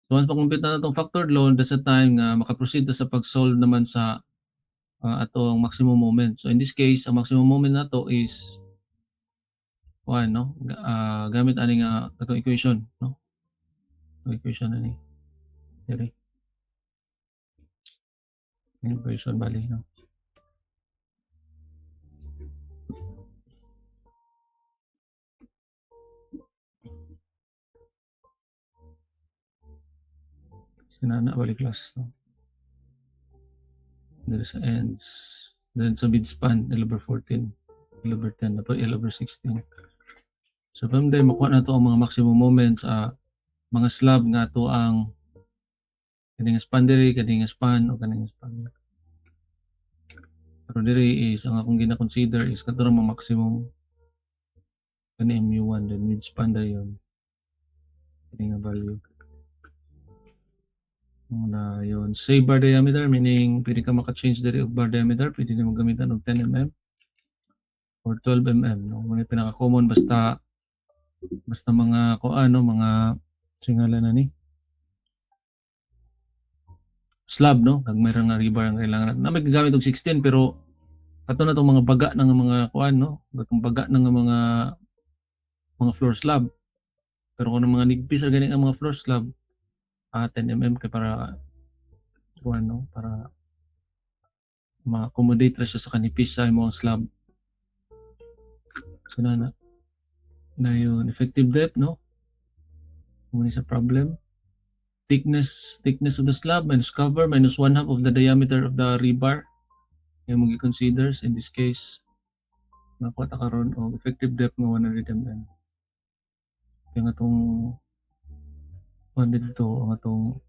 So once pa-compute na itong factored load, that's the time nga makaproceed sa pag-solve naman sa atong maximum moment. So in this case, ang maximum moment na to is no? Gamit ani nga atong equation, no? Equation ani. Dire. Equation bali, no? Sinana bali class, no? There sa ends. Then sa midspan, L over 14, L over 10, dapat L over 16. So from there, makuha na to ang mga maximum moments mga slab nga to ang kaning span diri, kaning span o kaning span. Pero diri is ang akong gina-consider is kato ang maximum kani mu1 then midspan dayon. Kani nga value. Na yun, say bar diameter, meaning pwede ka maka-change diri og bar diameter, pwede na magamitan og 10 mm or 12 mm, no. Muna pinaka-common basta mga mga singalan na ni slab, no, kag mayroong nga rebar ang kailangan na may gagamit og 16 pero ato na tong mga baga ng mga no, gatong baga ng mga floor slab. Pero kung mga nigpis or gani ang mga floor slab 10 mm kay para no, para ma-accommodate ra siya sa kanipis sa imong slab. So na yun, effective depth, no, kung sa problem. Thickness of the slab minus cover minus 1/2 of the diameter of the rebar. Yung mga considers in this case nakuha ta karon og effective depth ng 100 mm. Yung atong dito ang atong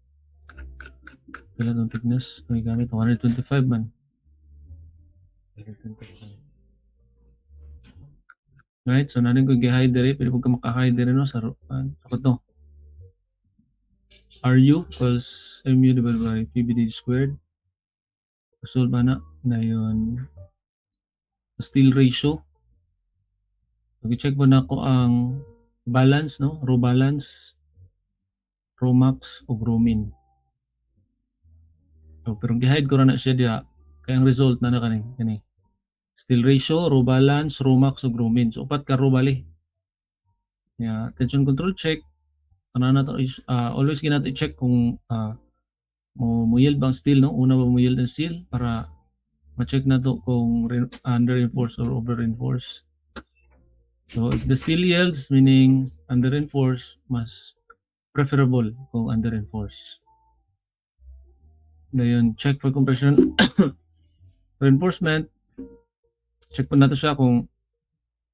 ilang thickness may gamit 125 man. 125. Right, so nanin ko gi-hide diri, pwede ko maka-hide diri, no, sa ako to. RU equals mu divided by PBD squared. Solve na yun steel ratio. I-check ba na ko ang balance, no, row balance, row max o row min. So, pero gi-hide ko na siya diya kaya ang result na kani steel ratio, row balance, row max o row min. So upat ka row bali. Yeah, tension control check. Ano na to is always ginato i-check kung mo yield bang steel, no? Una ba mo yield ang steel para ma-check na to kung under reinforced or over reinforced. So if the steel yields, meaning under reinforced, mas preferable kung under reinforced. Ngayon, check for compression reinforcement. Check po nato siya kung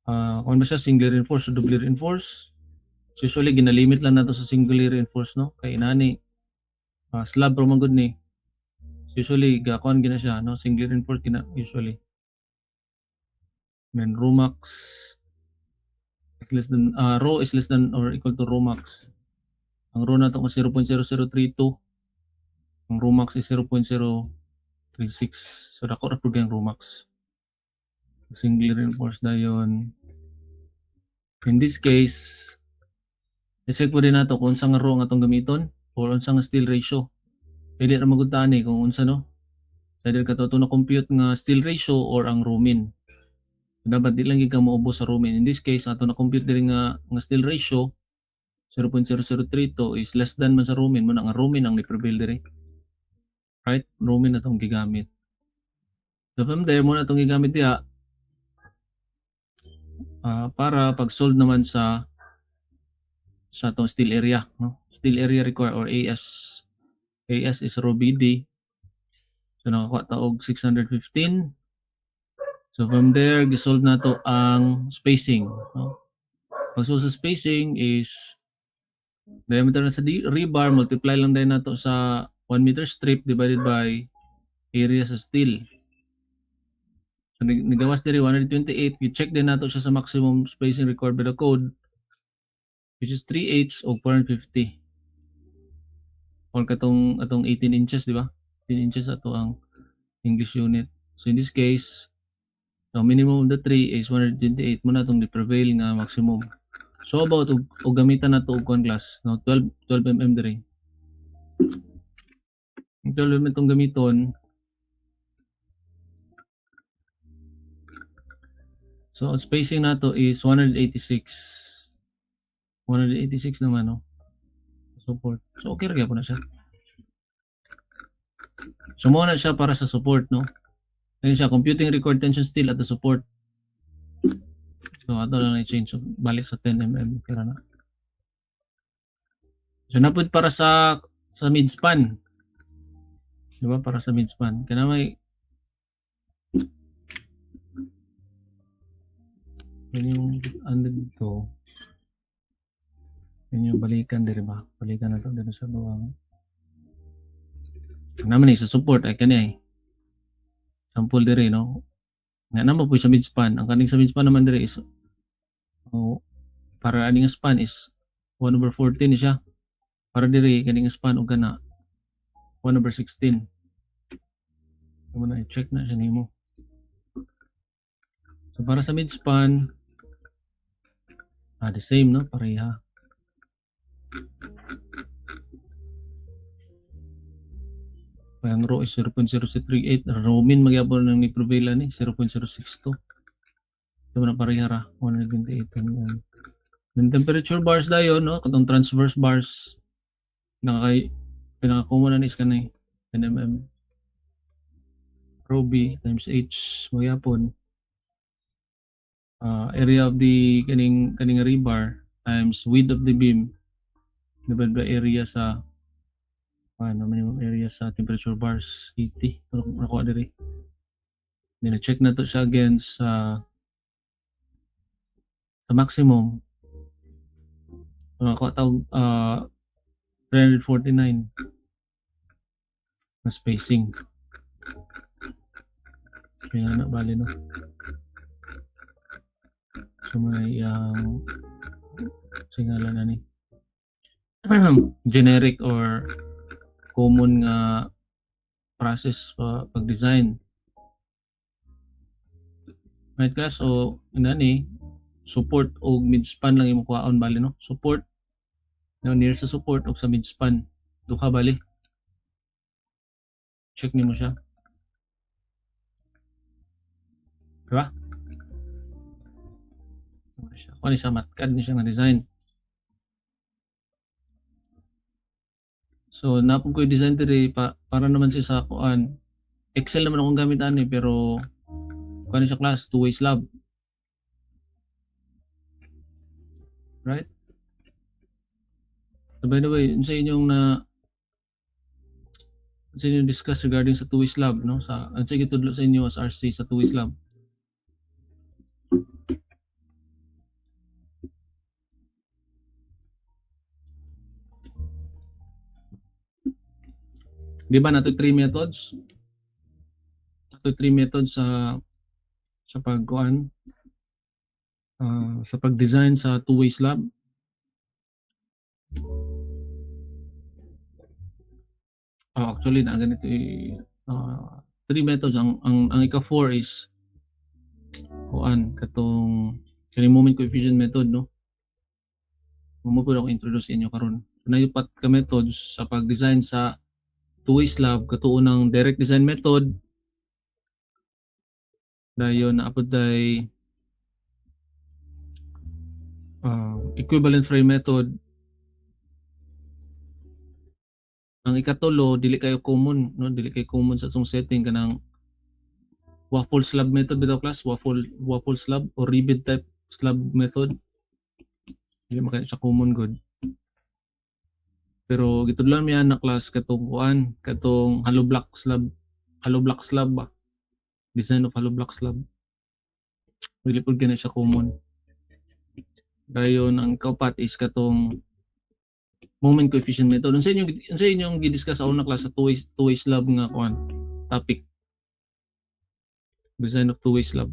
ba siya single reinforced o double reinforced. So usually ginalimit lang nato sa single reinforced, no, kay inani slab pro man gud ni. So usually gakon gina siya, no, single reinforced gina usually. Then row max is less than rho is less than or equal to rho max. Ang rho nato mas 0.0032. Ang rho max is 0.036. So dako ra pud ang rho max. Singly reinforced dayon. In this case, i-check po din nato kung unsa nga rho nga atong gamiton or unsa nga steel ratio. Pwede ra magudtaan kung unsa no. Sa dir ka to na compute nga steel ratio or ang rho min. Dapat di lang gid ka moubos sa rho min. In this case, ato na compute diri nga steel ratio 0.0032 is less than man sa rho min, mo na nga rho min ang ni-prevail diri. Right? Rho min atong gigamit. So from there mo na atong gigamit diha para pag-solve naman sa atong steel area, no? Steel area required or AS. AS is rho BD. So nakakuha ta og 615. So from there, gisolve na to ang spacing. No? Pag-solve sa spacing is diameter na sa rebar, multiply lang din nato sa 1 meter strip divided by area sa steel. So nigawas diri 128, i-check din nato siya sa maximum spacing required by the code, which is 3/8 o 450. Or katong 18 inches, di ba? 18 inches ato ang English unit. So in this case, the minimum of the 3 is 128 mo na itong di-prevail nga maximum. So about og gamitan na ito og glass, no? 12 mm diri. 12 mm itong gamiton. So spacing na to is 186. 186 naman, no? Support. So okay ra po na siya. So mo na siya para sa support, no? Ayun siya, computing record tension steel at the support. So ato lang i-change. So, balik sa 10 mm. Kira na. So napud para sa mid-span. Diba? Para sa mid-span. Kaya may yun yung ano dito. Yun yung balikan diri ba? Balikan na ito dito sa luwang. Naman sa support ay kanya sample diri, no? Nga naman po sa mid-span. Ang kaning sa mid-span naman diri is para aning span is 1/14 siya. Para diri kaning span og kana 1/16. Amo na i-check na siya nimo. So para sa mid-span the same, no? Pareha. Ang rho is 0.038. Rho min magyapon nang ni-prevail ni 0.062. Ito na pareha ra 128. Then temperature bars dayon, no? Katong transverse bars pinaka-common na is kanay 10 mm. Rho B times H magyapon area of the kaning rebar times width of the beam divided by area sa minimum area sa temperature bars 80. Nakuha diri. Then check na to siya again sa maximum. Nakuha tawag 349 na spacing. Kaya na bali, no? So may singalan na ni generic or common nga process pag-design. Right class, so inani support o mid-span lang imong kuhaon bali, no? Support now near sa support o sa mid-span duha bali. Check nimo siya. Diba? Ano siya matkad ni siya nga design. So napon ko i-design diri para naman siya sa kuan. Excel naman akong gamitan pero kuan siya class two-way slab. Right? So by the way, unsa inyong discuss regarding sa two-way slab, no? Sa unsa gitudlo sa inyo as RC sa two-way slab? Di ba nato 3 methods? Nato 3 methods sa pagkuan sa pag-design sa two-way slab. Actually na ganito three methods ang ika-4 is kuan katong kani moment coefficient method no. Mo po ako introduce inyo karon. Naay upat ka methods sa pag-design sa two-way slab katuon ng direct design method. Dayon naapod day equivalent frame method. Ang ikatulo dili kayo common no, dili kay common sa atong setting kanang waffle slab method bitaw class, waffle slab or ribbed type slab method. Dili man siya common good. Pero gitudlan mi na class katong kuan, katong hollow block slab ba. Design of hollow block slab. Dili pud gani siya common. Dayon ang kaupat is katong moment coefficient method. Unsa inyong gidiscuss sa una class sa two-way slab nga kuan topic. Design of two-way slab.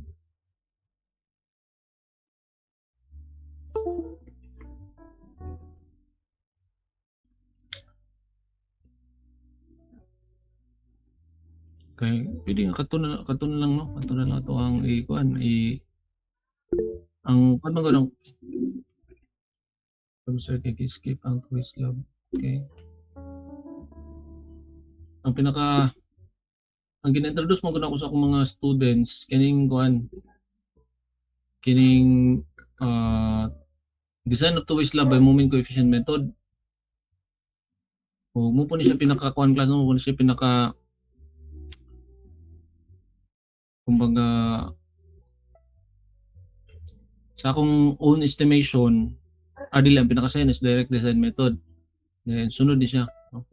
Okay, pwede nga katon lang no. Katon lang ato ang kuan ang kuan ba lang sir kay skip ang two-way slab. Okay. Ang gina-introduce mo ko sa akong mga students kining kuan kining design of two-way slab by moment coefficient method. O mo po ni siya pinaka-kuan class mo po ni siya pinaka kumbaga sa akong own estimation dili ang pinakasayon is direct design method. Then sunod ni siya no?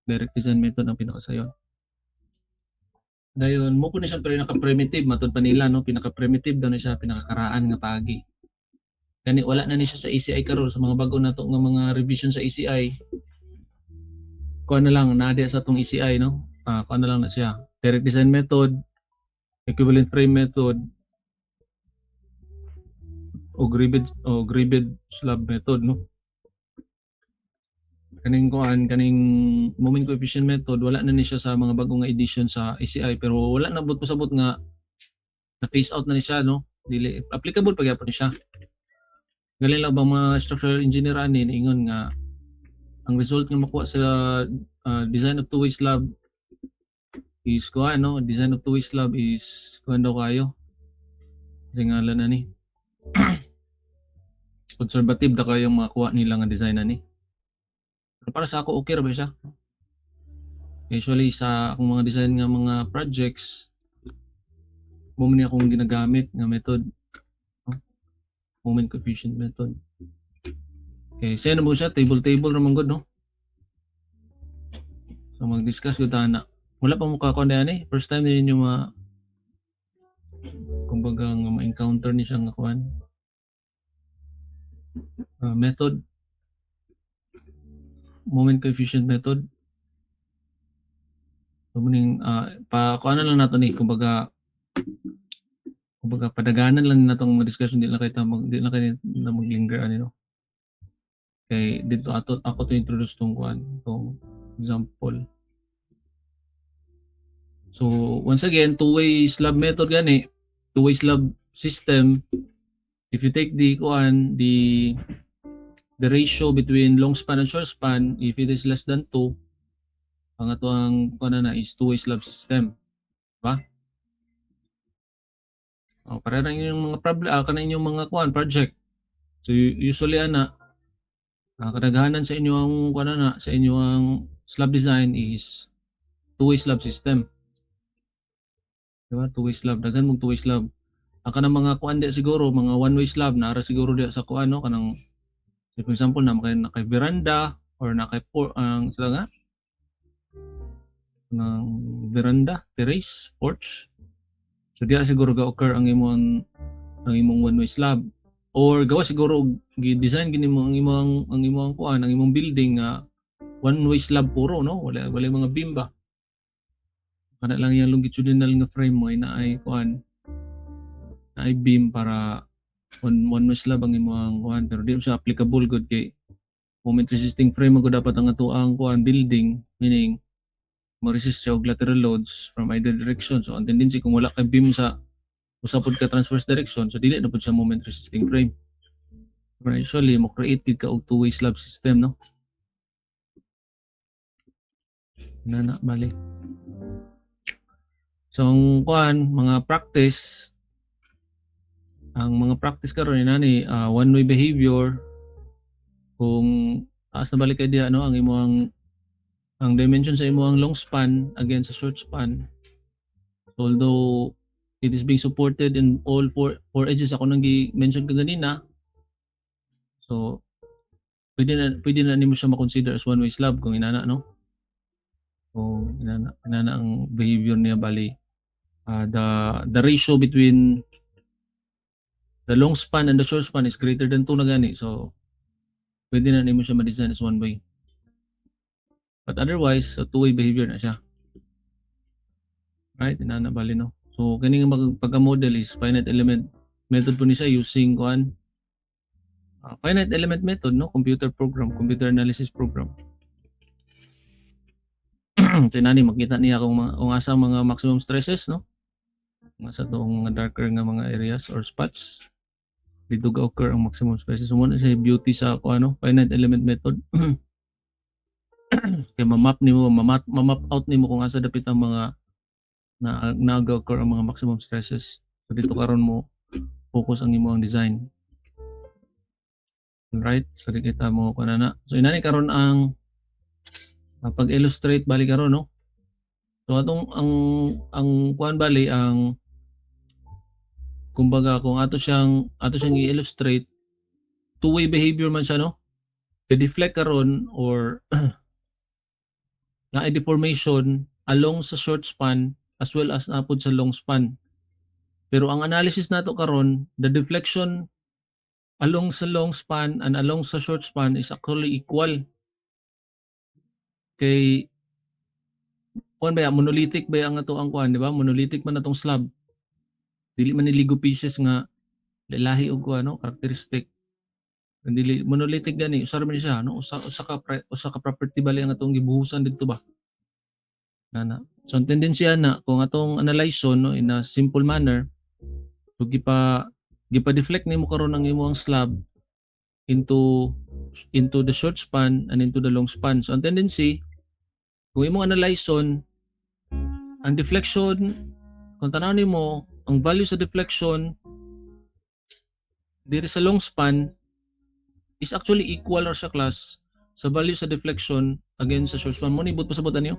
Direct design method ang pinakasayon. Dayon mo po ni siya pinaka-primitive matud pa nila no, pinaka-primitive daw ni siya pinakakaraan nga paagi. Kani wala na ni siya sa ECI karon sa mga bago nato nga mga revision sa ECI. Kuan na lang naadi sa atong ECI no. Kuan na lang na siya. Direct design method, equivalent frame method, o gribbed slab method no. Kaning moment coefficient method wala na ni siya sa mga bagong nga edition sa ECI pero wala na bud pasabot nga na phase out na ni siya no. Dili applicable pa gyapon ni siya. Galing lang bang mga structural engineer ani ingon nga ang result nga makuha sa design of two-way slab is kuan no, design of two-way slab is kuan daw kayo. Tingalan na ni. Conservative da kayo makuha nila nga design ani. Pero para sa ako okay ra ba siya? Usually sa akong mga design nga mga projects mo man akong ginagamit nga method moment coefficient method. Okay, so ano mo siya table naman good no. So mag-discuss gud ta na. Wala pa mo ka-kuan ani, first time din yung kumbaga nga ma-encounter ni siya nga kuan. Method moment coefficient method. So muning kuan lang nato ni kumbaga padaganan lang natong discussion di na kay na maglinger ani no. Kay dito ako to introduce tong example. So once again two-way slab method gani, two-way slab system. If you take the ratio between long span and short span, if it is less than 2, ang ato ang na is two-way slab system. Diba? Para lang yung mga problem, kanang inyong mga project. So usually kadaghanan sa inyong sa inyong slab design is two-way slab system. Diba? Two-way slab, daghan mong two-way slab. Ang kanang mga di siguro, mga one-way slab na siguro di sa no, kanang for example na kay veranda or na kay sila nga ng veranda, terrace, porch. So diya siguro ga-occur ang imong one-way slab or gawa siguro gi-design gini mo ang imong building nga one-way slab puro no, wala mga beam ba. Kana lang yung longitudinal nga frame mo na ay beam para one way slab ang imong kuan, pero di mo siya applicable good kay moment resisting frame mo dapat ang atuang kuan building, meaning mo-resist siya og lateral loads from either direction. So ang tendency kung wala kay beam sa usapod ka transverse direction, so dili na pud siya moment resisting frame. Pero usually mo create gid ka og two-way slab system, no? Na bali. So ang kuan mga practice, ang mga practice karon inani one way behavior, kung taas na balik kay diha no ang imong ang dimension sa imong long span against sa short span, although it is being supported in all four edges ako nang gi-mention ka ganina, so pwede na nimo siya ma-consider as one way slab kung inana, no? Kung inana ang behavior niya bali the ratio between the long span and the short span is greater than 2 na gani, so pwede na nimo siya ma-design as one way. But otherwise, so two-way behavior na siya. Right? Inana bali, no? So kaning pagka-model is finite element method po ni siya using kuan finite element method, no? Computer analysis program. So nani makita niya kung asa mga maximum stresses, no? Kung asa tong darker nga mga areas or spots dito ga-occur ang maximum stresses. So muna siya beauty sa finite element method. Kaya ma-map out nimo kung asa dapat ang mga nag-occur ang mga maximum stresses. So dito karon mo focus ang imong design. Right? So kita mo kanana. So inani karon ang pag-illustrate bali karon, no? So atong ang kuan bali ang kumbaga kung ato siyang i-illustrate, two-way behavior man siya, no? The-deflect karon or na deformation along sa short span as well as napod sa long span. Pero ang analysis nato karon, the deflection along sa long span and along sa short span is actually equal. Kay kuan ba monolithic ba ang ato ang kuan, di ba? Monolithic man atong slab. Dili man ni Lego pieces nga lahi og kuan, no, characteristic. Dili monolithic gani, usa man siya, no? Usa ka property bali ang atong gibuhusan didto ba? Nana. So ang tendensya na kung atong analyzon, no, in a simple manner, so gipa-deflect nimo karon ang imong slab into the short span and into the long span. So ang tendency kung imong analyzon ang deflection, kung tanaw nimo ang value sa deflection diri sa long span is actually equal or sa class sa value sa deflection against sa short span. Mo nibot pasabot niyo?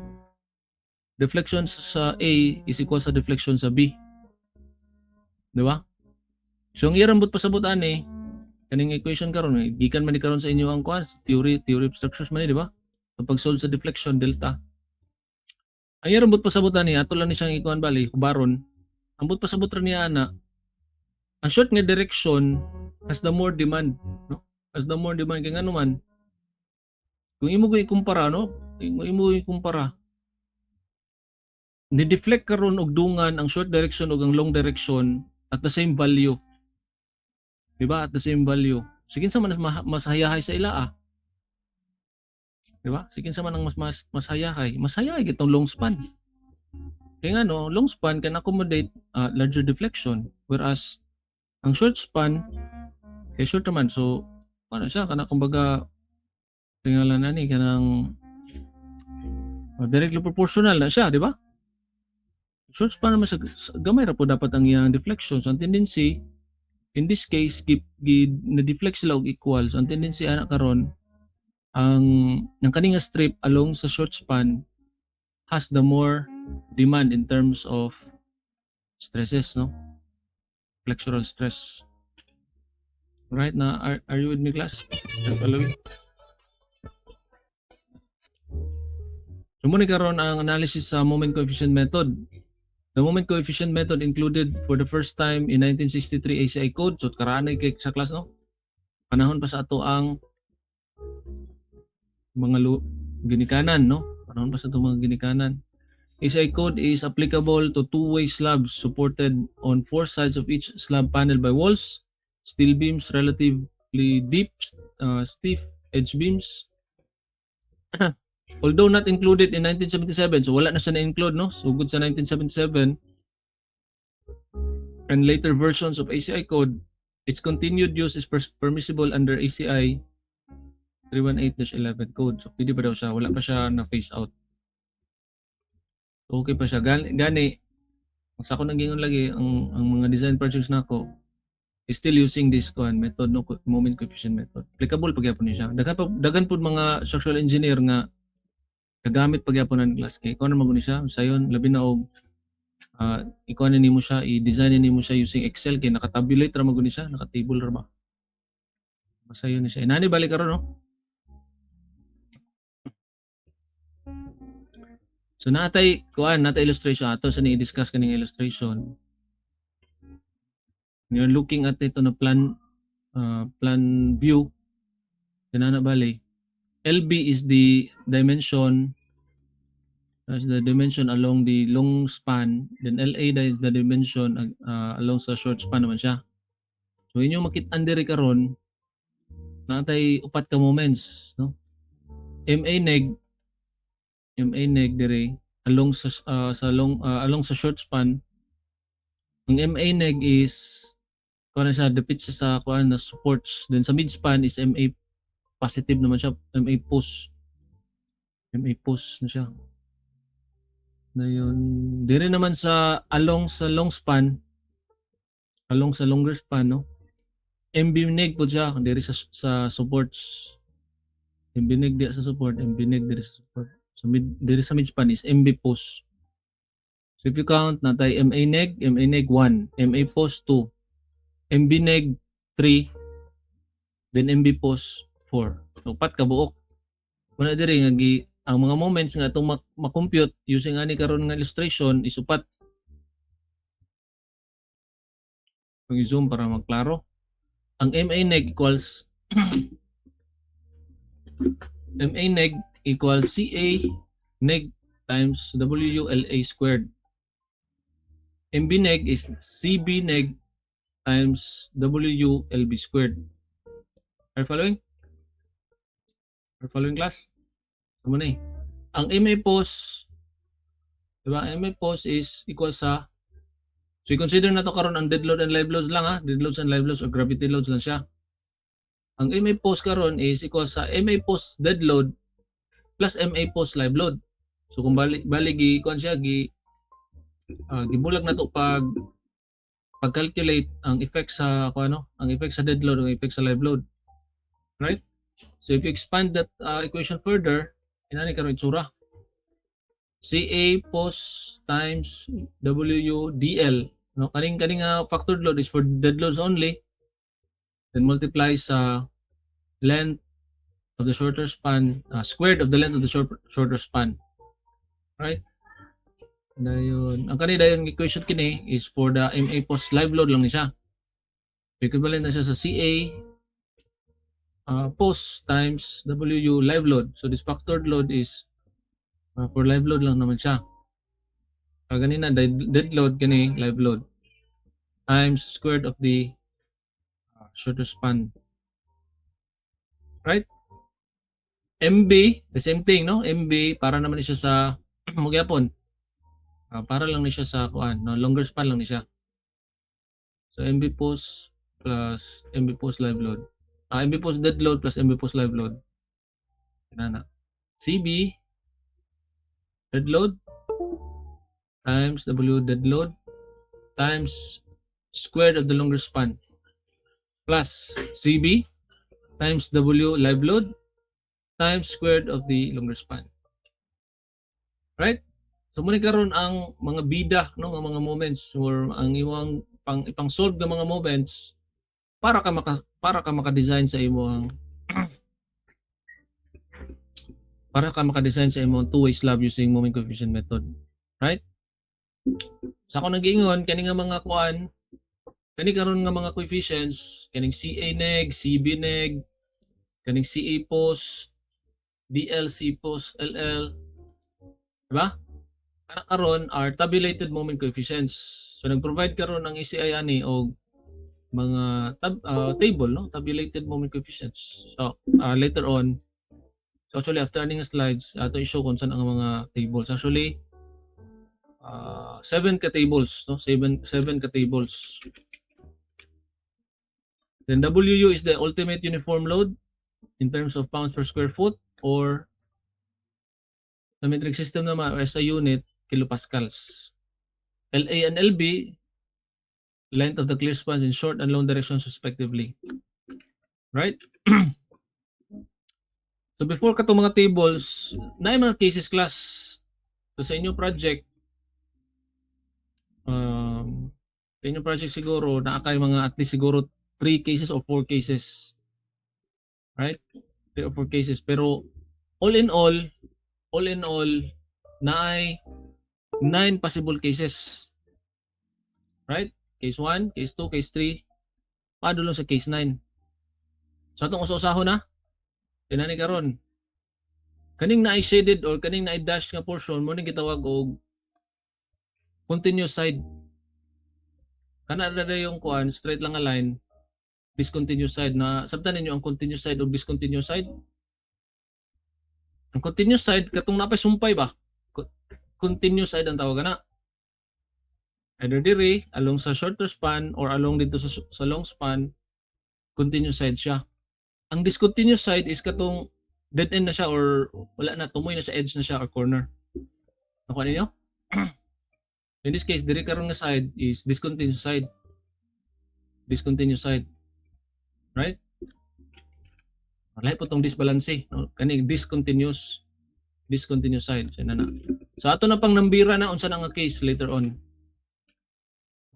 Deflection sa A is equal sa deflection sa B. Di ba? So ang irambot pasabot ani kaning equation karon, gikan man ni karon sa inyo ang kuan theory of structures man, di ba? So pag solve sa deflection delta. Ang irambot pasabot ani ato lang ni siyang ikuan bali kubaron. Ambot pasabot ra niya ana. Ang short nga direction has the more demand, no? As the more demand kay ngano man. Kung imo ko ikumpara, no? Imo ikumpara. Ni-deflect karon og dungan ang short direction ug ang long direction at the same value. Diba? At the same value. Sige sa man mas hayahay sa ila Diba? Sige sa man ang mas hayahay. Mas hayahay itong long span. Kaya nga, no, long span can accommodate larger deflection, whereas ang short span short naman. So ano siya kana kumbaga tingalan na ni kanang directly proportional na siya, di ba? Short span naman sa gamay ra po dapat ang iyang deflection. So ang tendency in this case na-deflect sila og equal. So ang tendency ana karon ang kaninga strip along sa short span has the more demand in terms of stresses, no? Flexural stress. Right na, are you with me, class? So muna karon ang analysis sa moment coefficient method. The moment coefficient method included for the first time in 1963 ACI code. So karaanay kay sa class, no? Panahon pa sa ato ang mga ginikanan, no? Panahon pa sa ato mga ginikanan. ACI code is applicable to two-way slabs supported on four sides of each slab panel by walls. steel beams, relatively deep, stiff edge beams. Although not included in 1977, so wala na siya na-include, no? Sugod sa 1977 and later versions of ACI code, its continued use is permissible under ACI 318-11 code. So pwede pa daw siya, wala pa siya na phase out. So, okay pa siya. Gani, sa ako naging lagi, ang mga design projects na ako is still using this method, no, moment coefficient method. Applicable pagyapon niya siya. Dagan po mga structural engineer nga kagamit pagyapon ng class K. Kung ano maguni siya, sayon labi na og ikuan nimo siya, i-design nimo siya using Excel kay naka-tabulate ra maguni siya, naka-table ra ba. Masayon ni siya. Inani balik karon, no? So natay illustration ato sa ni-discuss kaning illustration. You're looking at ito na plan view. Kanana bali. LB is the dimension along the long span, then LA is the dimension along sa short span naman siya. So inyo makit-an diri karon natay upat ka moments, no? MA neg diri along sa short span. Ang MA neg is kuan siya depit sa kuan na supports, then sa mid span is MA positive naman siya, MA post na siya. Na yun. Dire naman sa along sa longer span, no? MB neg po siya dire sa supports. MB neg dire sa support, MB neg dire sa support. So dire sa mid span is MB post. So if you count natay MA neg 1, MA post 2, MB neg 3, then MB post 4. So pat ka buok. Wala dire nga ang mga moments nga itong makompute using ani karon nga illustration is upat. Mag-zoom para magklaro. Ang MA neg equals MA neg equals CA neg times WLA squared. MB neg is CB neg times WLB squared. Are you following? Are you following, class? Ano na eh. Ang MA post, diba? MA post is equal sa, so i-consider na to karon ang dead load and live loads lang, ha? Dead loads and live loads or gravity loads lang siya. Ang MA post karon is equal sa MA post dead load plus MA post live load. So kung balik kuan siya gibulag na to pag-calculate ang effect sa ang effect sa dead load, ang effect sa live load. Right? So if you expand that equation further, inani karon itsura. CA post times WDL, no? Kaning factored load is for dead loads only. Then multiply sa length of the shorter span, squared of the length of the shorter span. Right? Dayon, ang kanina yung equation kini is for the MA post live load lang ni siya. Equivalent na siya sa CA post times W live load. So this factored load is for live load lang naman siya. Kanina dead load kini live load times squared of the shorter span. Right? MB, the same thing, no? MB para naman siya sa magyapon. Para lang ni siya sa no? Longer span lang ni siya. So MB post plus MB post live load. MB post dead load plus MB post live load. Kanana. CB dead load times W dead load times squared of the longer span plus CB times W live load times squared of the longer span. Right? So muna karon ang mga bida, no, ang mga moments or ang iwang ipang-solve ng mga moments para ka maka-design sa imong two-way slab using moment coefficient method. Right? Sa ako nag-ingon kani nga mga kani karon nga mga coefficients, kaning CA neg, CB neg, kaning CA post, DL, C post, LL. Diba? Karon are tabulated moment coefficients. So nag-provide karon ang ACI ani og table, no? Tabulated moment coefficients. So, later on, so actually after aning slides, ato i-show kung saan ang mga tables. Actually, 7 ka tables, no? 7 ka tables. Then WU is the ultimate uniform load in terms of pounds per square foot, or the metric system naman or SI unit, kilopascals. LA and LB, length of the clear spans in short and long directions respectively. Right? So before ka itong mga tables, na yung mga cases class. So sa inyong project, sa inyong project siguro, naakay mga at least siguro 3 cases or 4 cases. Right? 3 or 4 cases. Pero all in all, na ay 9 possible cases. Right? Case 1, case 2, case 3, padulong sa case 9. So atong usa-usahon na, tinani karon. Kaning na shaded or kaning na dash nga portion mo ning gitawag og continuous side. Kana na yung kuan straight lang nga line, discontinuous side. Na sabtan ninyo ang continuous side o discontinuous side. Ang continuous side katong napay sumpay ba? Continuous side ang tawag na. Either dire along sa shorter span or along dito sa long span, continuous side siya. Ang discontinuous side is katong dead end na siya or wala na, tumoy na siya, edge na siya or corner. Nakuha ninyo? In this case, dire karon nga side is discontinuous side. Discontinuous side. Right? Malay po itong disbalance. No? Kani discontinuous side. So, so ato na pang nambira na unsa na nga case later on.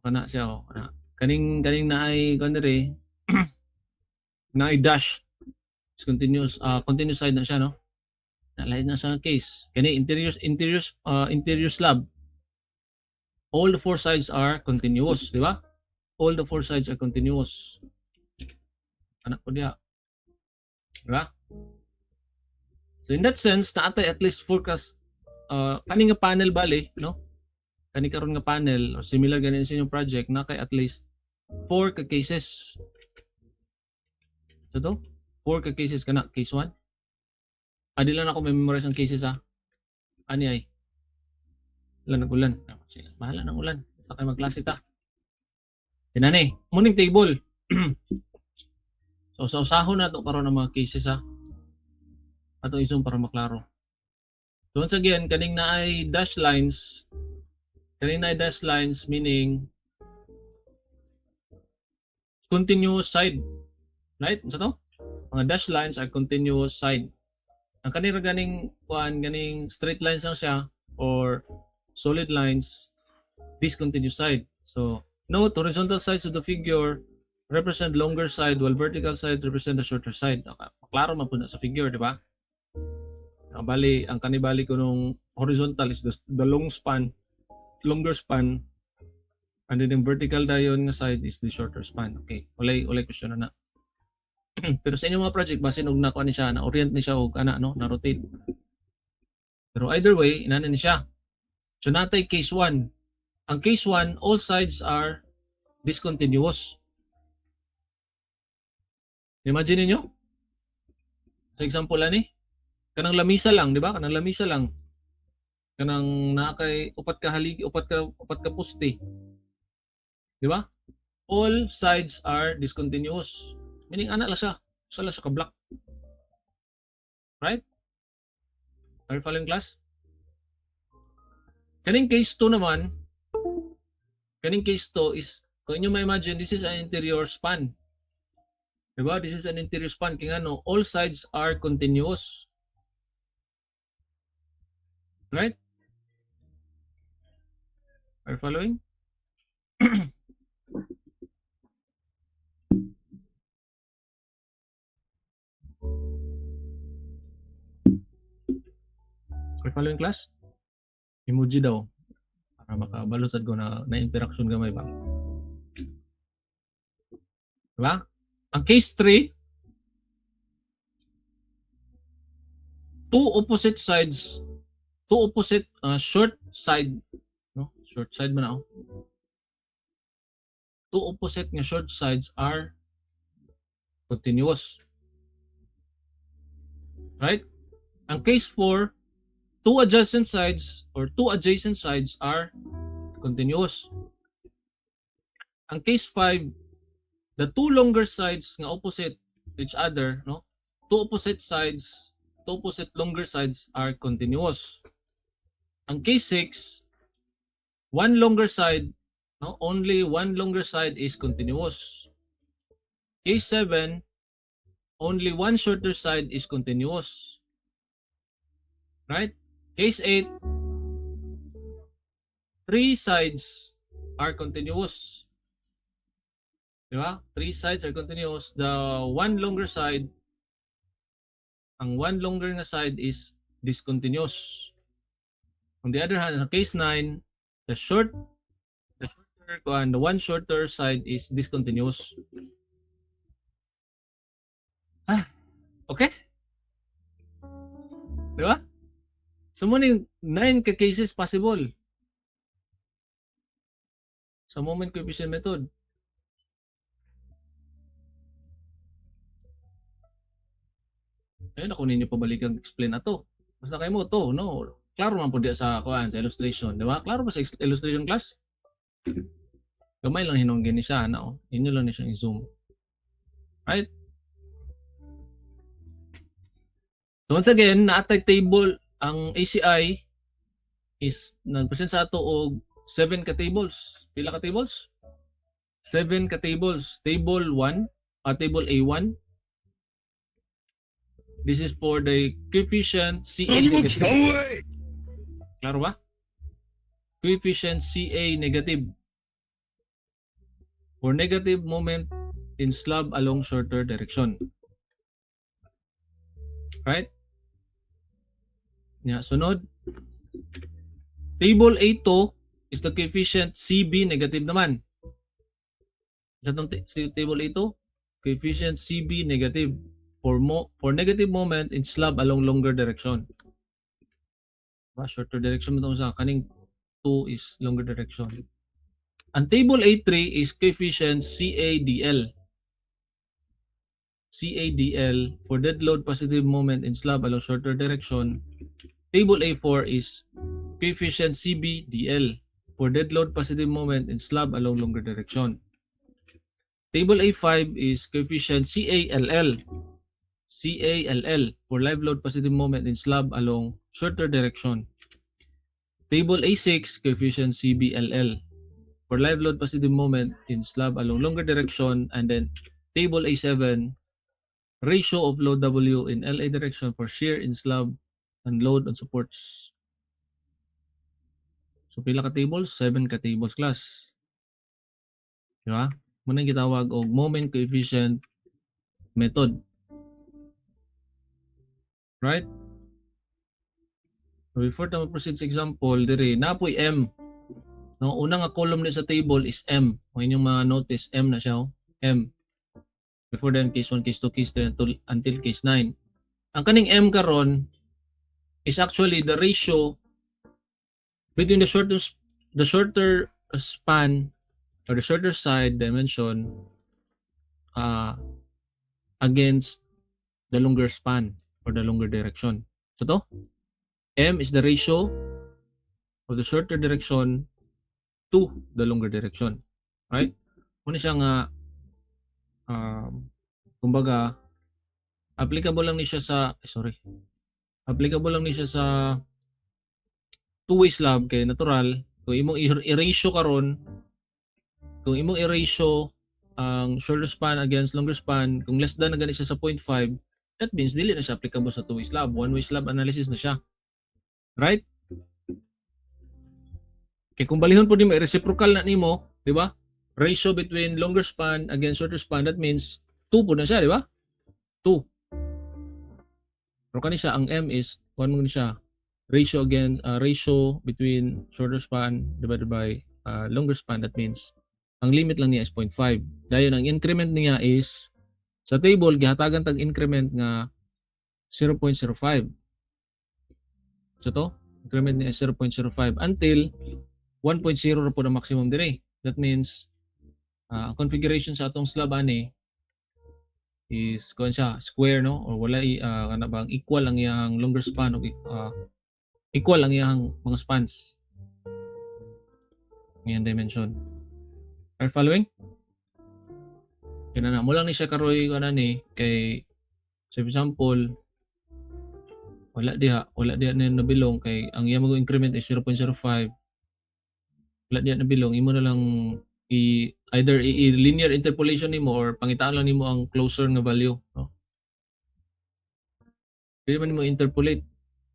Kana siya oh. Kaning na ay kanire na ay dash continuous side na siya, no? Nalay na sa case. Kani interior slab. All the 4 sides are continuous, di ba? All the 4 sides are continuous. Anak ko diha. Di ba? So in that sense, naatay at least forecast kani nga panel bali, no? Kani karon nga panel or similar ganin sa inyong project na kay at least 4 ka cases. So to, 4 ka cases kana, case 1. Adi lang ako memorize ang cases ha. Ani ay. Ulan nag-ulan. Bahala ng ulan. Basta kayo magklase ta. Tinani, muning table. So sa usahon na ito karon ng mga cases ha. Ato isong para maklaro. So once again, kaning na ay dash lines. Kaning na ay dash lines meaning continuous side. Right? Sa to? Mga dash lines are continuous side. Ang kanira ganing straight lines lang siya or solid lines, discontinuous side. So note, horizontal sides of the figure represent longer side while vertical sides represent the shorter side. Okay. Klaro man po na sa figure, di ba? Ang kanibali ko nung horizontal is the longer span, and then yung vertical dayon nga side is the shorter span. Okay, ulay question na. Pero sa inyong mga project, basin og nakuha ni siya, na-orient ni siya og na-rotate. Pero either way, inana ni siya. So natay case 1. Ang case 1, all sides are discontinuous. Imagine niyo? Sa example ani, kanang lamisa lang, di ba? Kanang lamisa lang. Kanang nakay upat ka poste. Di ba? All sides are discontinuous. Meaning ana la siya. Usa la siya ka block. Right? Are you following class? Kaning case 2 naman, kaning case 2 is, kung inyo ma-imagine, this is an interior span. Diba? This is an interior span. Kaya ano, all sides are continuous. Right? Are you following? Are you following class? Emoji daw. Para makabalusad ko na interaction gamay ba. Diba? Ang case 3, two opposite short side, no? Short side man ako. two opposite nga short sides are continuous. Right? Ang case 4, two adjacent sides are continuous. Ang case 5, the two longer sides nga opposite each other, no? Two opposite longer sides are continuous. Ang case 6, one longer side, no? Only one longer side is continuous. Case 7, only one shorter side is continuous. Right? Case 8, three sides are continuous. Diba? Three sides are continuous. The one longer side, ang one longer nga side is discontinuous. On the other hand, sa case 9, the one shorter side is discontinuous. Okay? Diba? So muna yung 9 ka cases possible sa moment coefficient method. Ayun, ako ninyo pabalikan explain na to. Basta kayo mo to, no? Klaro man po diya sa illustration, di ba? Klaro ba sa illustration class? Gamay lang hinunggin ni siya, no? Inyo lang ni siyang i-zoom. Right? So once again, naatay table ang ACI is nag-present sa ato og 7 ka tables. Pila ka tables? 7 ka tables. Table 1, table A1. This is for the coefficient CA negative. Klaro ba? Coefficient CA negative. For negative moment in slab along shorter direction. Right? Yeah, sunod. Table A2 is the coefficient CB negative naman. Sa table A2, coefficient CB negative for negative moment in slab along longer direction. Shorter direction mo sa kaning 2 is longer direction. Ang table A3 is coefficient CADL. CADL for dead load positive moment in slab along shorter direction. Table A4 is coefficient CBDL for dead load positive moment in slab along longer direction. Table A5 is coefficient CALL. CALL for live load positive moment in slab along shorter direction. Table A6, coefficient CBLL for live load positive moment in slab along longer direction. And then table A7, ratio of load W in LA direction for shear in slab and load on supports. So pila ka tables? 7 ka tables class. Diba? Muna gitawag og moment coefficient method. Right? So before tayo proceed sa example, dire napoy M. No, unang nga column ni sa table is M. Kung inyong ma-notice, M na siya. M. Before then, case 1, case 2, case 3, until case 9. Ang kaning M karon is actually the ratio between the shorter span or the shorter side dimension against the longer span or the longer direction. So to, M is the ratio of the shorter direction to the longer direction. Right? Muna siya nga kumbaga applicable lang ni siya sa applicable lang ni siya sa two-way slab kay natural kung imong i-ratio karon, kung imong i-ratio ang shorter span against longer span, kung less than na gani siya sa 0.5, that means dili na siya applicable sa two-way slab. One-way slab analysis na siya. Right? Kaya kung balihon po din may reciprocal na nimo, di ba? Ratio between longer span against shorter span, that means 2 po na siya, di ba? 2. Pero kani siya, ang M is, kuhan mo siya, ratio between shorter span divided by longer span, that means ang limit lang niya is 0.5. Dahil ang increment niya is, sa table, gihatagan tag increment nga 0.05. So to, increment niya is 0.05 until 1.0 na po na maximum dire. That means Ang configuration sa atong slab ani is kuan siya square no, or wala kana bang equal ang iyang longer span o equal ang iyang mga spans. Ngayang dimension. Are you following? Kaya na mo lang ni siya karoy kana ni kay for example wala diha na nabilong kay ang iyang increment is 0.05. Wala diha nabilong, imo na lang either linear interpolation nimo or pangitaan lang nimo ang closer nga value, no? Pwede man nimo interpolate,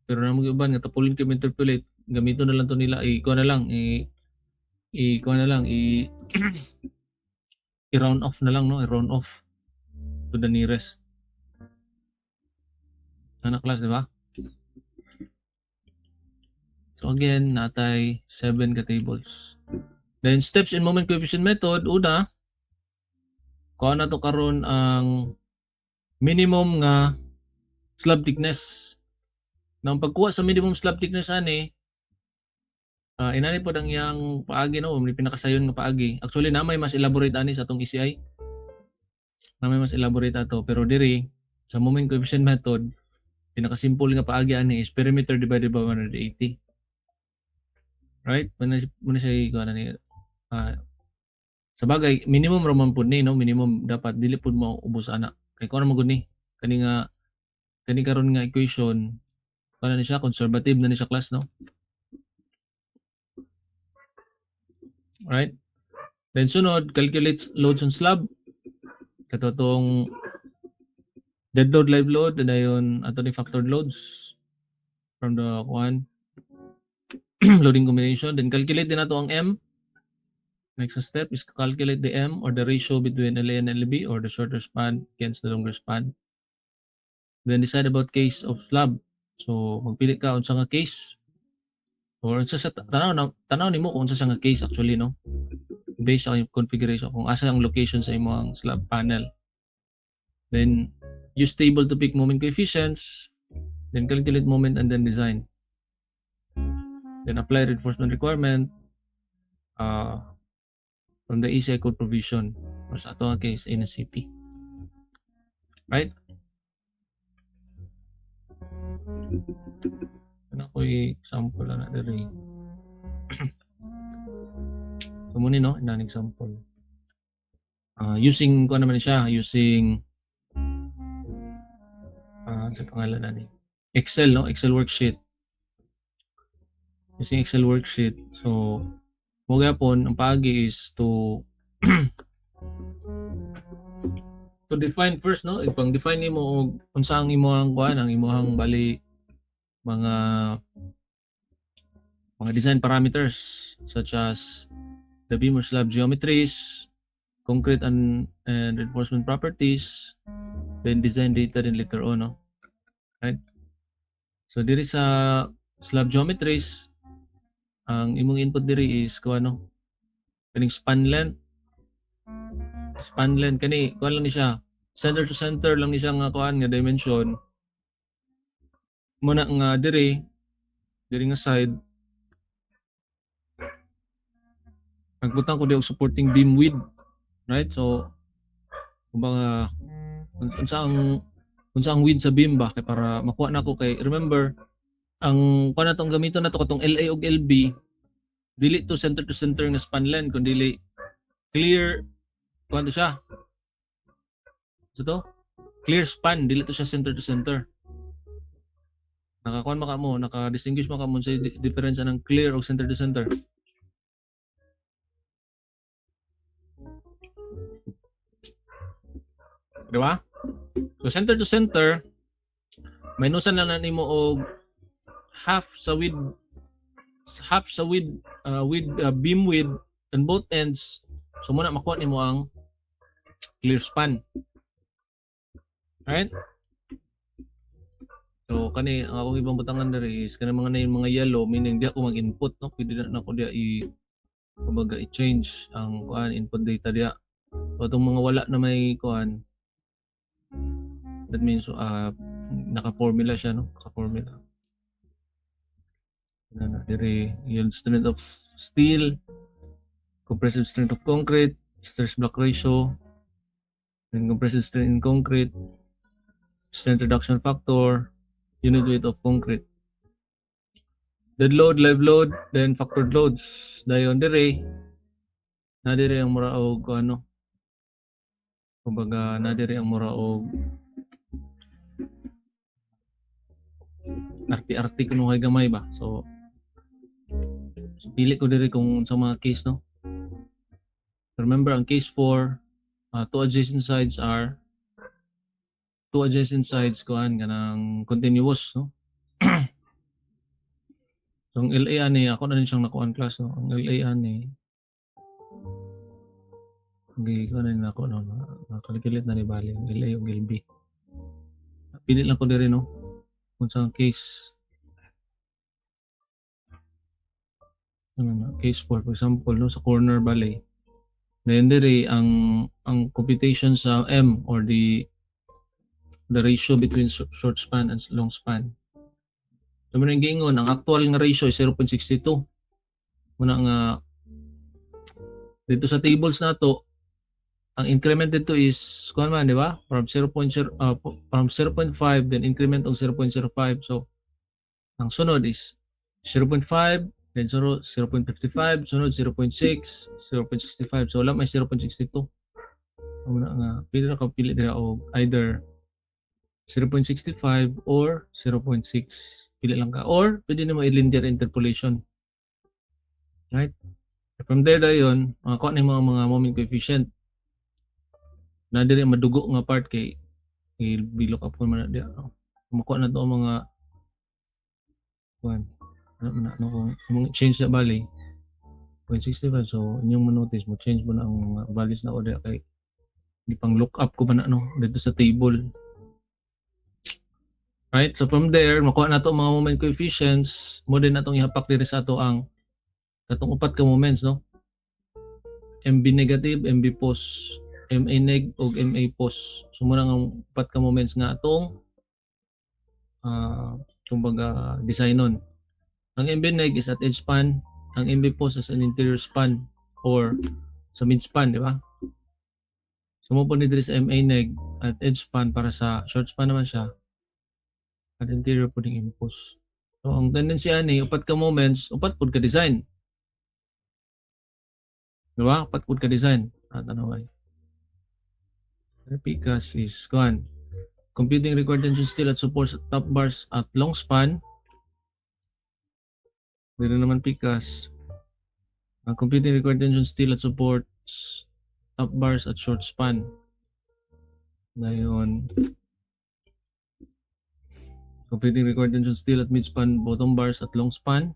pero namo uban nga tapulin ka interpolate, gamito na lang to nila kuha na lang kuha na lang i-round off na lang, no? I-round off to the nearest. Anak class, di ba? So again, natay 7 ka tables. Then steps in moment coefficient method, una, kuha na to karon ang minimum nga slab thickness. Nang pagkuha sa minimum slab thickness ani, inani po ang iyang paagi, no? May pinakasayon nga paagi. Actually na may mas elaborate ani sa atong ECI. Na may mas elaborate ato, pero diri sa moment coefficient method, pinaka-simple nga paagi ani is perimeter divided by 180. Right? Muna siya kuha na ni sa bagay, minimum raman pud ni, no? Minimum dapat dili pud mo ubos ana. Kay kuno mo gud ni kani karon nga equation, kana ni siya conservative na ni siya class, no? Right? Then sunod, calculate loads on slab. Katotong dead load, live load, and ayon ato ni factored loads from the loading combination. Then calculate din nato ang M. Next step is calculate the M or the ratio between LA and LB or the shorter span against the longer span. Then decide about case of slab. So magpili ka unsa nga case or unsa sa tanaw nimo kung unsa sa nga case actually, no? Based sa configuration kung asa ang location sa imong slab panel. Then use table to pick moment coefficients. Then calculate moment and then design. Then apply reinforcement requirement from the ECI code provision or sa ato nga case NSCP. Right? Ano ko example na diri. So muna, no, an example. Using ko naman siya, using sa pangalan na ni Excel, no? Excel worksheet. Using Excel worksheet. So mo gyapon ang paagi is to to define first, no? Ipang-define nimo unsa ang imong kuan, ang imong bali mga design parameters such as the beam or slab geometries, concrete and reinforcement properties, then design data din later on, no? Right? So diri sa slab geometries, ang imong input diri is kuan, no? Kaning span length kani kuan lang ni siya, center to center lang ni siya nga kuan nga dimension. Muna nga diri nga side nagbutang ko di og supporting beam width, right? So kumbaga unsa ang width sa beam ba kay para makuha nako kay remember ang kuan natong gamiton nato katong LA ug LB dili to center nga span length kundi dili clear kuan to siya. So to clear span, dili to siya center to center. Nakakuan maka mo, naka-distinguish maka mo sa difference ng clear o center to center. Di ba? So center to center, minusan lang na nimo og half sa width beam width on both ends. So muna makuha nimo ang clear span. Right? So kani ang akong ibang butangan diri is kana mga yellow, meaning di ako mag-input, no? Pwede na ako dia i-change ang kuan input data dia. So itong mga wala na may kuan, that means naka-formula siya, no? Naka-formula. Diri yung strength of steel, compressive strength of concrete, stress block ratio, then compressive strain in concrete, strength reduction factor, unit weight of concrete. Dead load, live load, then factored loads. Dayon dire, na dire ang mura og ano, kumbaga na dire ang mura og arti-arti kuno kay gamay ba. So pili ko dire kung sa mga case no. Remember ang case 4, two adjacent sides kuan kanang continuous no. So ang LA ani ako na din siyang nakuan class no. Ang LA ani hindi ko na ako no. Nakakalkulit na ni bali ang LA ug LB. Pili lang ko dire no. Kung sa case case 4 for example no sa corner bali. Then dire ang computation sa M or the ratio between short span and long span. So man gingon ang actual nga ratio is 0.62. Muna nga dito sa tables nato ang increment dito is kuan man di ba? From 0.5 then increment of 0.05. So ang sunod is 0.5 then sunod 0.55 sunod 0.6 0.65 so wala may 0.62. Muna nga pili ra ka pili dira og either 0.65 or 0.6 pili lang ka or pwede na mo i-linear interpolation, right? From there dayon makakuha ni mga moment coefficient na diri madugo nga part kay bilok up man dia makuha na to ang mga kuan ano kung change na bali 0.65 so inyong manotice mo change mo na ang mga values na order kay di pang look up ko ba na no dito sa table. Right? So from there, makuha na to mga moment coefficients, mo din natong ihapak diri sa ato ang katong upat ka moments no. MB negative, MB pos, MA neg ug MA pos. So muna nga upat ka moments nga atong kumbaga designon. Ang MB neg is at edge span, ang MB pos is an interior span or sa mid span, di ba? So mo po ni diri sa MA neg at edge span para sa short span naman siya. At interior po ding impose. So ang tendency ani upat ka moments, upat pud ka design. Diba? Upat pud ka design. Tanaway. Because is kuan. Computing required tension steel at supports at top bars at long span. Dito naman Picas. Computing required tension steel at supports top bars at short span. Ngayon, computing required tension steel at mid span, bottom bars at long span.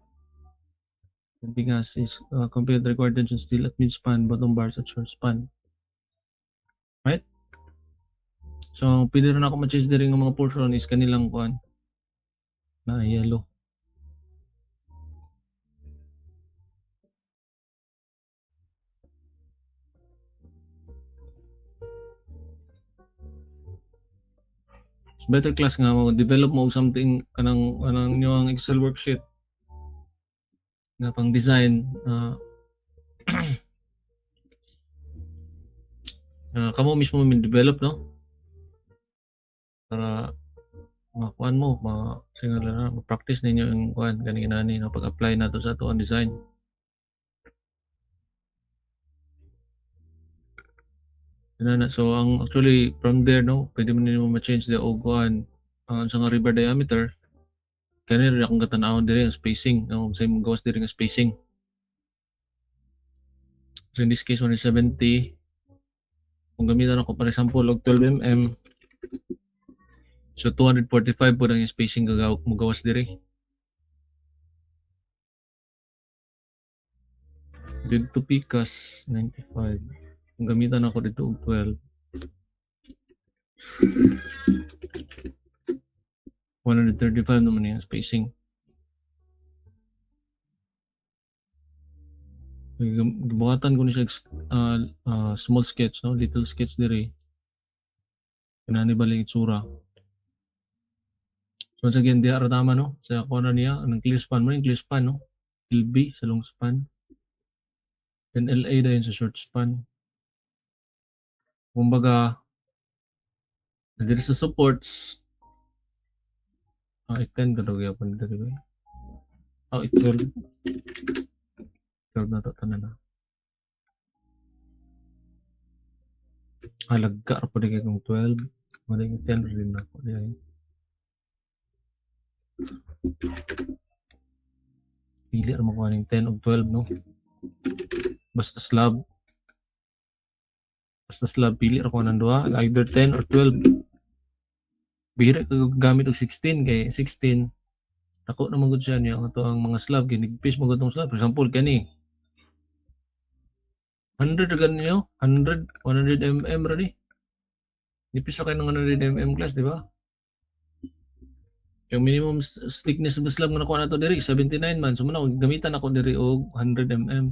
And Picas is computing required tension steel at mid span, bottom bars at short span. Right? So, pwede rin ako ma-change na rin ng mga portion is kanilang kuan na yellow. So, better class nga mo, develop mo something kanang nyo ang Excel worksheet na pang design kamo mismo min develop no para makuan mo ma-practice ninyo yung kuan kanina ni no pag-apply nato sa tuon design. So ang actually from there no pwede mo ninyo ma-change the kuan sa nga river diameter kani rin akong katan-awon diri ang spacing no sa imong gawas diri nga spacing. So in this case 170 kung gamitan ako for example og 12 mm so 245 po ang spacing mo gawas diri. Dito Picas 95 kung gamitan ako dito og 12 135 naman yung spacing. Gibuhatan ko ni siya small sketch no little sketch diri kanani balik itsura. So once again diha ra tama no sa corner niya ang clear span mo yung clear span no LB sa long span then LA dayon sa short span. Kumbaga, diri sa supports, 10 ka daw gyapon diri ba? 12. 12 na to tanan na. Lagka ra pud kay kung 12. Wala yung 10 rin ako diay. Pili ra mo kuning 10 ug 12 no. Basta slab. Basta slab pili ra ko nang duha, either 10 or 12. Bihira ka gamit og 16 kay 16 ako na magud siya niya ato ang mga slab ginigpis mo gutong slab. For example kani 100 ra niyo, 100 mm ra ni. Nipis ra kay ng 100 mm class, di ba? Yung minimum thickness of the slab nga nakuha nato diri 79 man. So muna gamitan ako diri og 100 mm.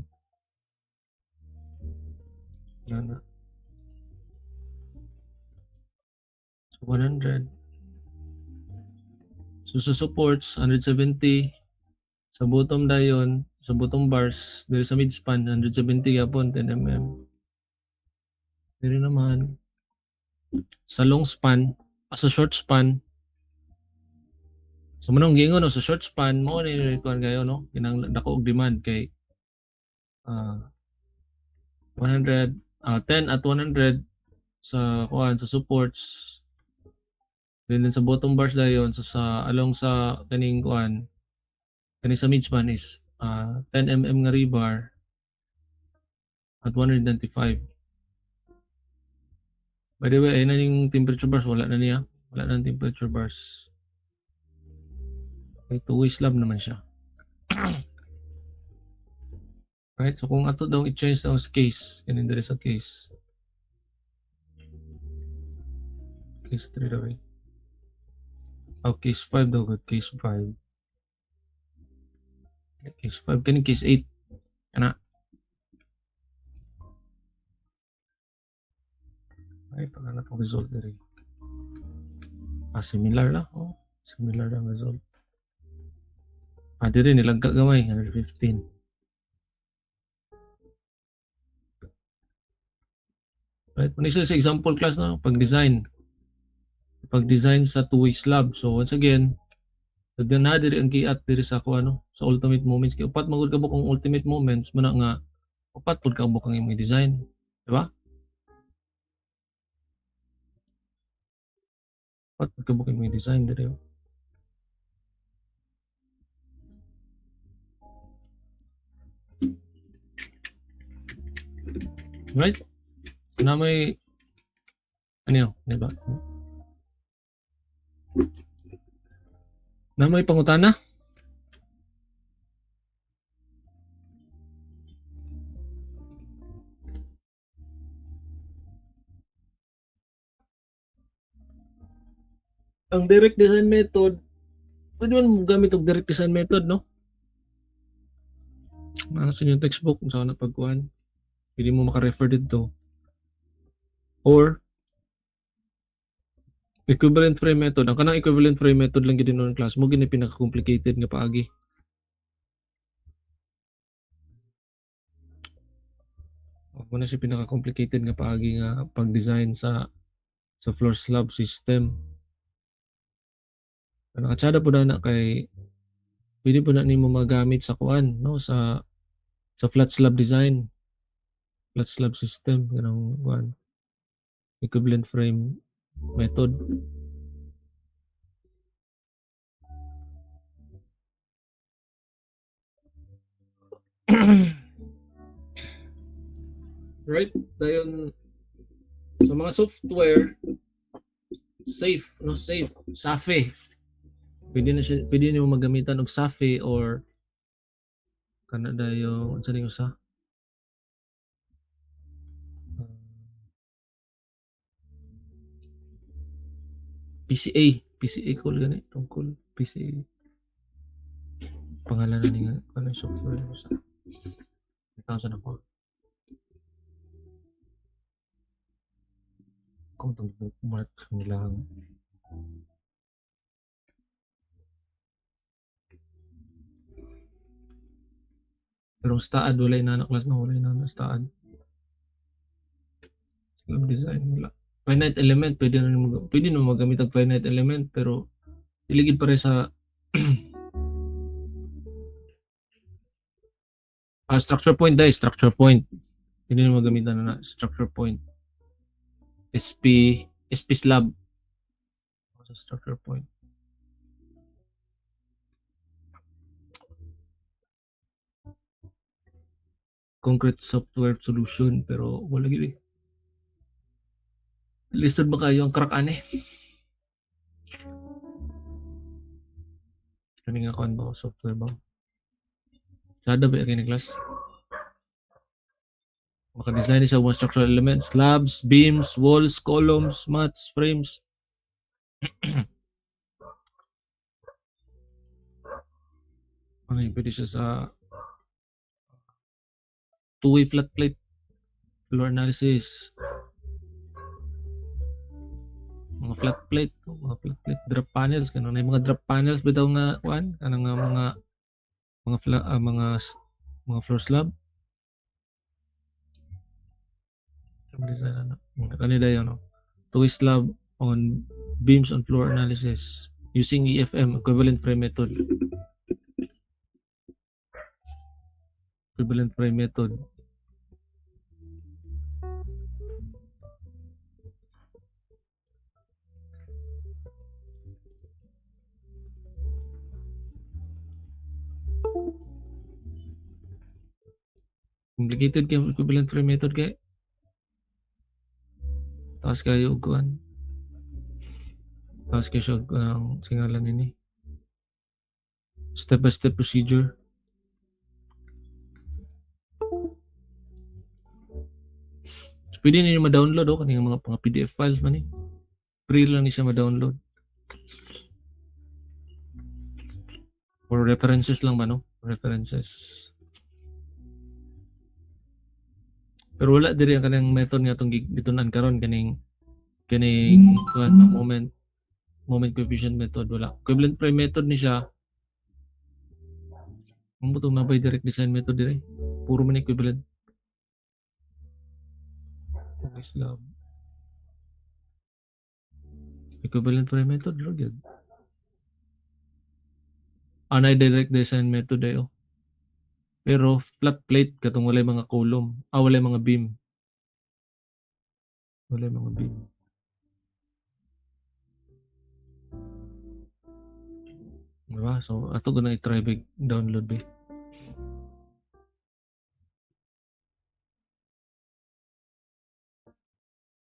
Yan. So 100. So sa supports 170, sa bottom dayon, sa bottom bars diri sa midspan 170 gyapon 10 mm. Diri naman sa long span, sa short span. So manong gingon no sa short span mo ni kuan kayo no, kinang dako og demand kay 100 10 at 100 sa kuan sa supports. Then sa bottom bars dayon sa along sa kaning kuan kani sa midspan is 10 mm nga rebar at 195. By the way, ayun na yung temperature bars. Wala na niya. Wala na yung temperature bars. Okay, two-way slab naman siya. Right? So kung ato daw i-change daw sa case, ganun diri sa case. Case 3 daw eh. Case 5 daw. Case 5. Case 5. Kaning case 8. Kana. Ay, pag na itong result diri. Similar lang. Similar lang result. Diri nilagka gamay. 115. Right? Kung isa sa example class na, pag-design sa two-way slab. So once again, na diri ang kiat diri sa ako ano, sa ultimate moments. Kay upat magud ka bukong ultimate moments muna nga upat pud ka bukang imong design, di ba? Upat pud ka bukang imong design diri. Right? Na may ano yun, di ba? Na may pangutana? Ang direct design method, pwede man gamit og direct design method, no? Sa inyong textbook kung saan na pagkuhan. Pwede mo maka-refer dito. Or equivalent frame method. Ang kanang equivalent frame method lang gid in class mo gini pinaka-complicated nga paagi. Muna siya pinaka-complicated nga paagi nga pag-design sa floor slab system. Nakatsada po na kay pwede po na nimo magamit sa kuan no sa flat slab design, flat slab system kanang kuan equivalent frame method. Right? Dayon sa mga software safe no safe SAFe. Pwede nimo magamitan og SAFe or kana dayo unsa ning usa PCA call gani tungkol PCA pangalan na nga ano software usa ikaw sa nako kung itong bookmark nilang pero staad walay na class na walay na staad Slab design wala. Finite element pwede na magamit ang finite element pero iligid pa rin sa structure point dahil structure point. Pwede na magamit na structure point. SP slab. Structure point. Concrete software solution pero wala gid. Listed ba kayo ang crack ane? Kani nga kon ba software ba? Sada ba kay ni class? Maka-design sa mga structural elements, slabs, beams, walls, columns, mats, frames. Ano yung pwede siya sa two-way flat plate, floor analysis, mga flat plate, drop panels, kanang na mga drop panels bitaw nga kuan, kanang mga floor slab. Kanina yun, no? Two-way slab on beams on floor analysis using EFM, equivalent frame method. Equivalent frame method. Complicated kay equivalent frame method kay taas kayo kuan. Taas kayo siya ang singalan ini. Step by step procedure. So, pwede ninyo ma-download kaning mga PDF files man free lang ni siya ma-download. For references lang ba no? References. Pero wala diri ang kanang method nga tong gitunan karon kaning moment coefficient method wala. Equivalent frame method ni siya. Ang butong na by direct design method dire. Puro man equivalent. Slab. Equivalent frame method gyud. Anay direct design method ayo. Pero flat plate katong walay mga column, walay mga beam. Walay mga beam. Diba? So ato ko na i-try big download be.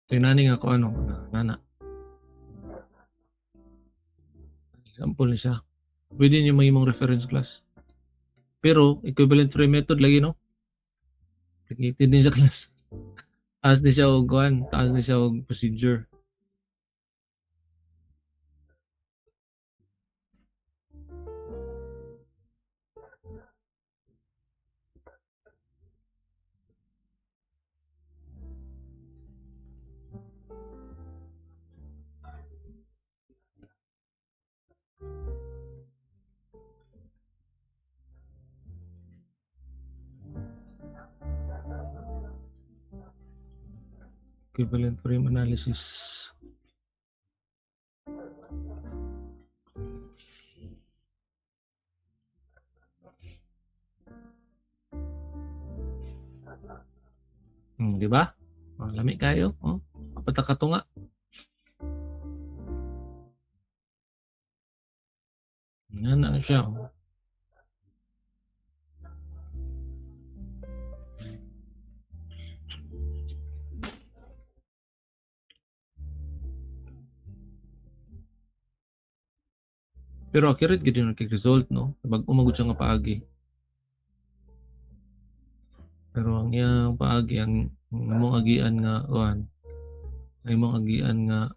Tinani nga ko ano, nana. Example ni siya. Pwede niyo mahimong reference class. Pero equivalent frame method lagi no. Related din sa class. Taas ni siya og kuan, taas ni siya og procedure. Equivalent frame analysis. Di ba? Lami kayo. Kapata nga. Yan na siya. Pero accurate gid yung result no. Bag umagod siya nga paagi. Pero ang iyang paagi ang imong agian nga kuan. Imong agian nga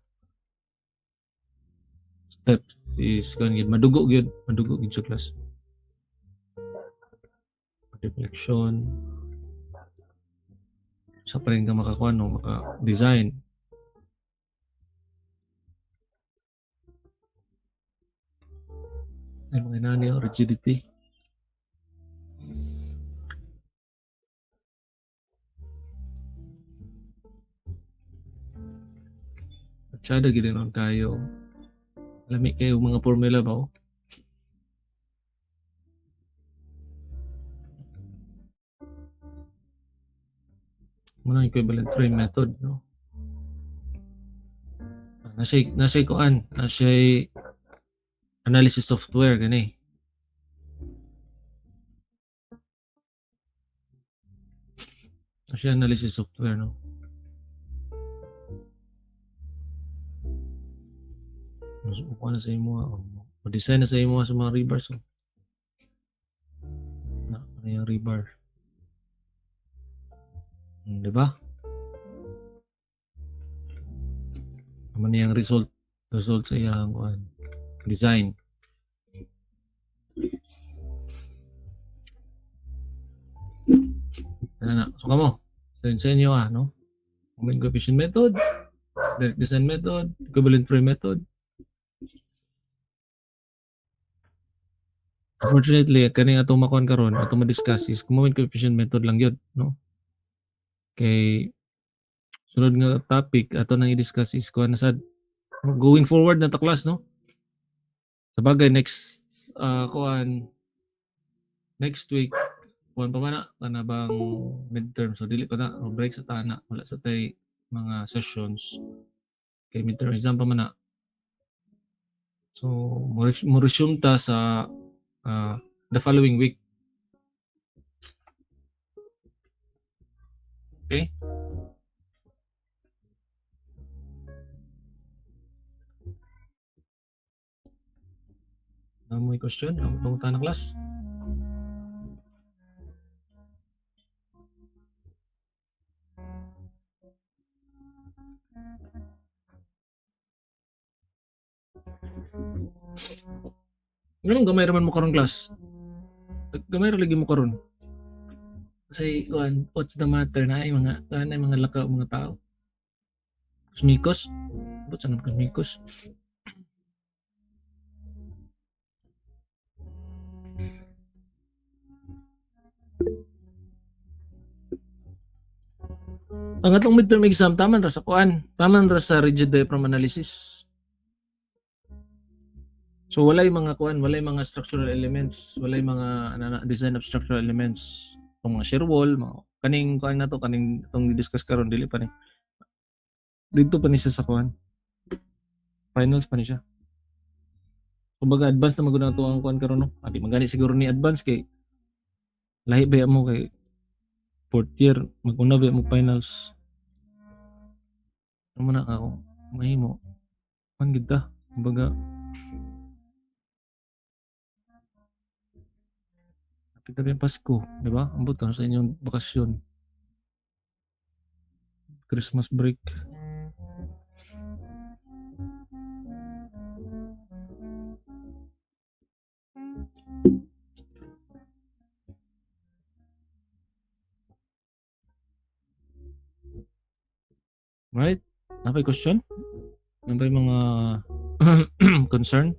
steps is kan gid madugo gid sa class. Deflection. Sa pa rin ka makakuha no, maka-design. Ay mga inani rigidity. Tsada gid ron kayo. Lami kayo mga formula ba? Muna equivalent frame method, no? Nasay kuan, nasay analysis software gani. Nasay analysis software, no? Ano sa imo, design na sa imo sa mga rebars, oh. Ano yung rebar? Di ba? Ano yung result sa iyang kuan design. Ano na? So kamo, sa inyo no? Moment coefficient method, direct design method, equivalent frame method. Unfortunately, kani atong makuan karon, atong ma-discuss is moment coefficient method lang yun, no? Kay sunod nga topic ato nang i-discuss is kuan na sad going forward na ta class, no? Sabagay next kuan next week kuan pa man na bang midterm, so dili pa na break sa tana, wala sa tay mga sessions kay midterm exam pa man na. So mo resume ta sa the following week. Okay? May question? Ang tungutan na class? Ganun gamay raman mo karon class. Gamay ra lagi mo karon. Kasi what's the matter na ay mga lakaw mga tao. Kusmikos? Ba't saan kusmikos? Ang atong midterm exam taman ra sa kuan, taman ra sa rigid diaphragm analysis. So walay mga kuan, walay mga structural elements, walay mga design of structural elements, tong mga shear wall, mga kaning kuan na to, kaning tong di-discuss karon dili pa ni. Dito pa ni siya sa kuan. Finals pa ni siya. Kumbaga advance na magud to ang kuan karon, no. Adi magani siguro ni advance kay lahi ba mo kay fourth year maguna ba mo finals. Ano na ako mahimo. Man gid ta. Kumbaga kita rin Pasko, di ba? Ambot ka sa inyong bakasyon. Christmas break. Right? Napay question? Napay mga concern?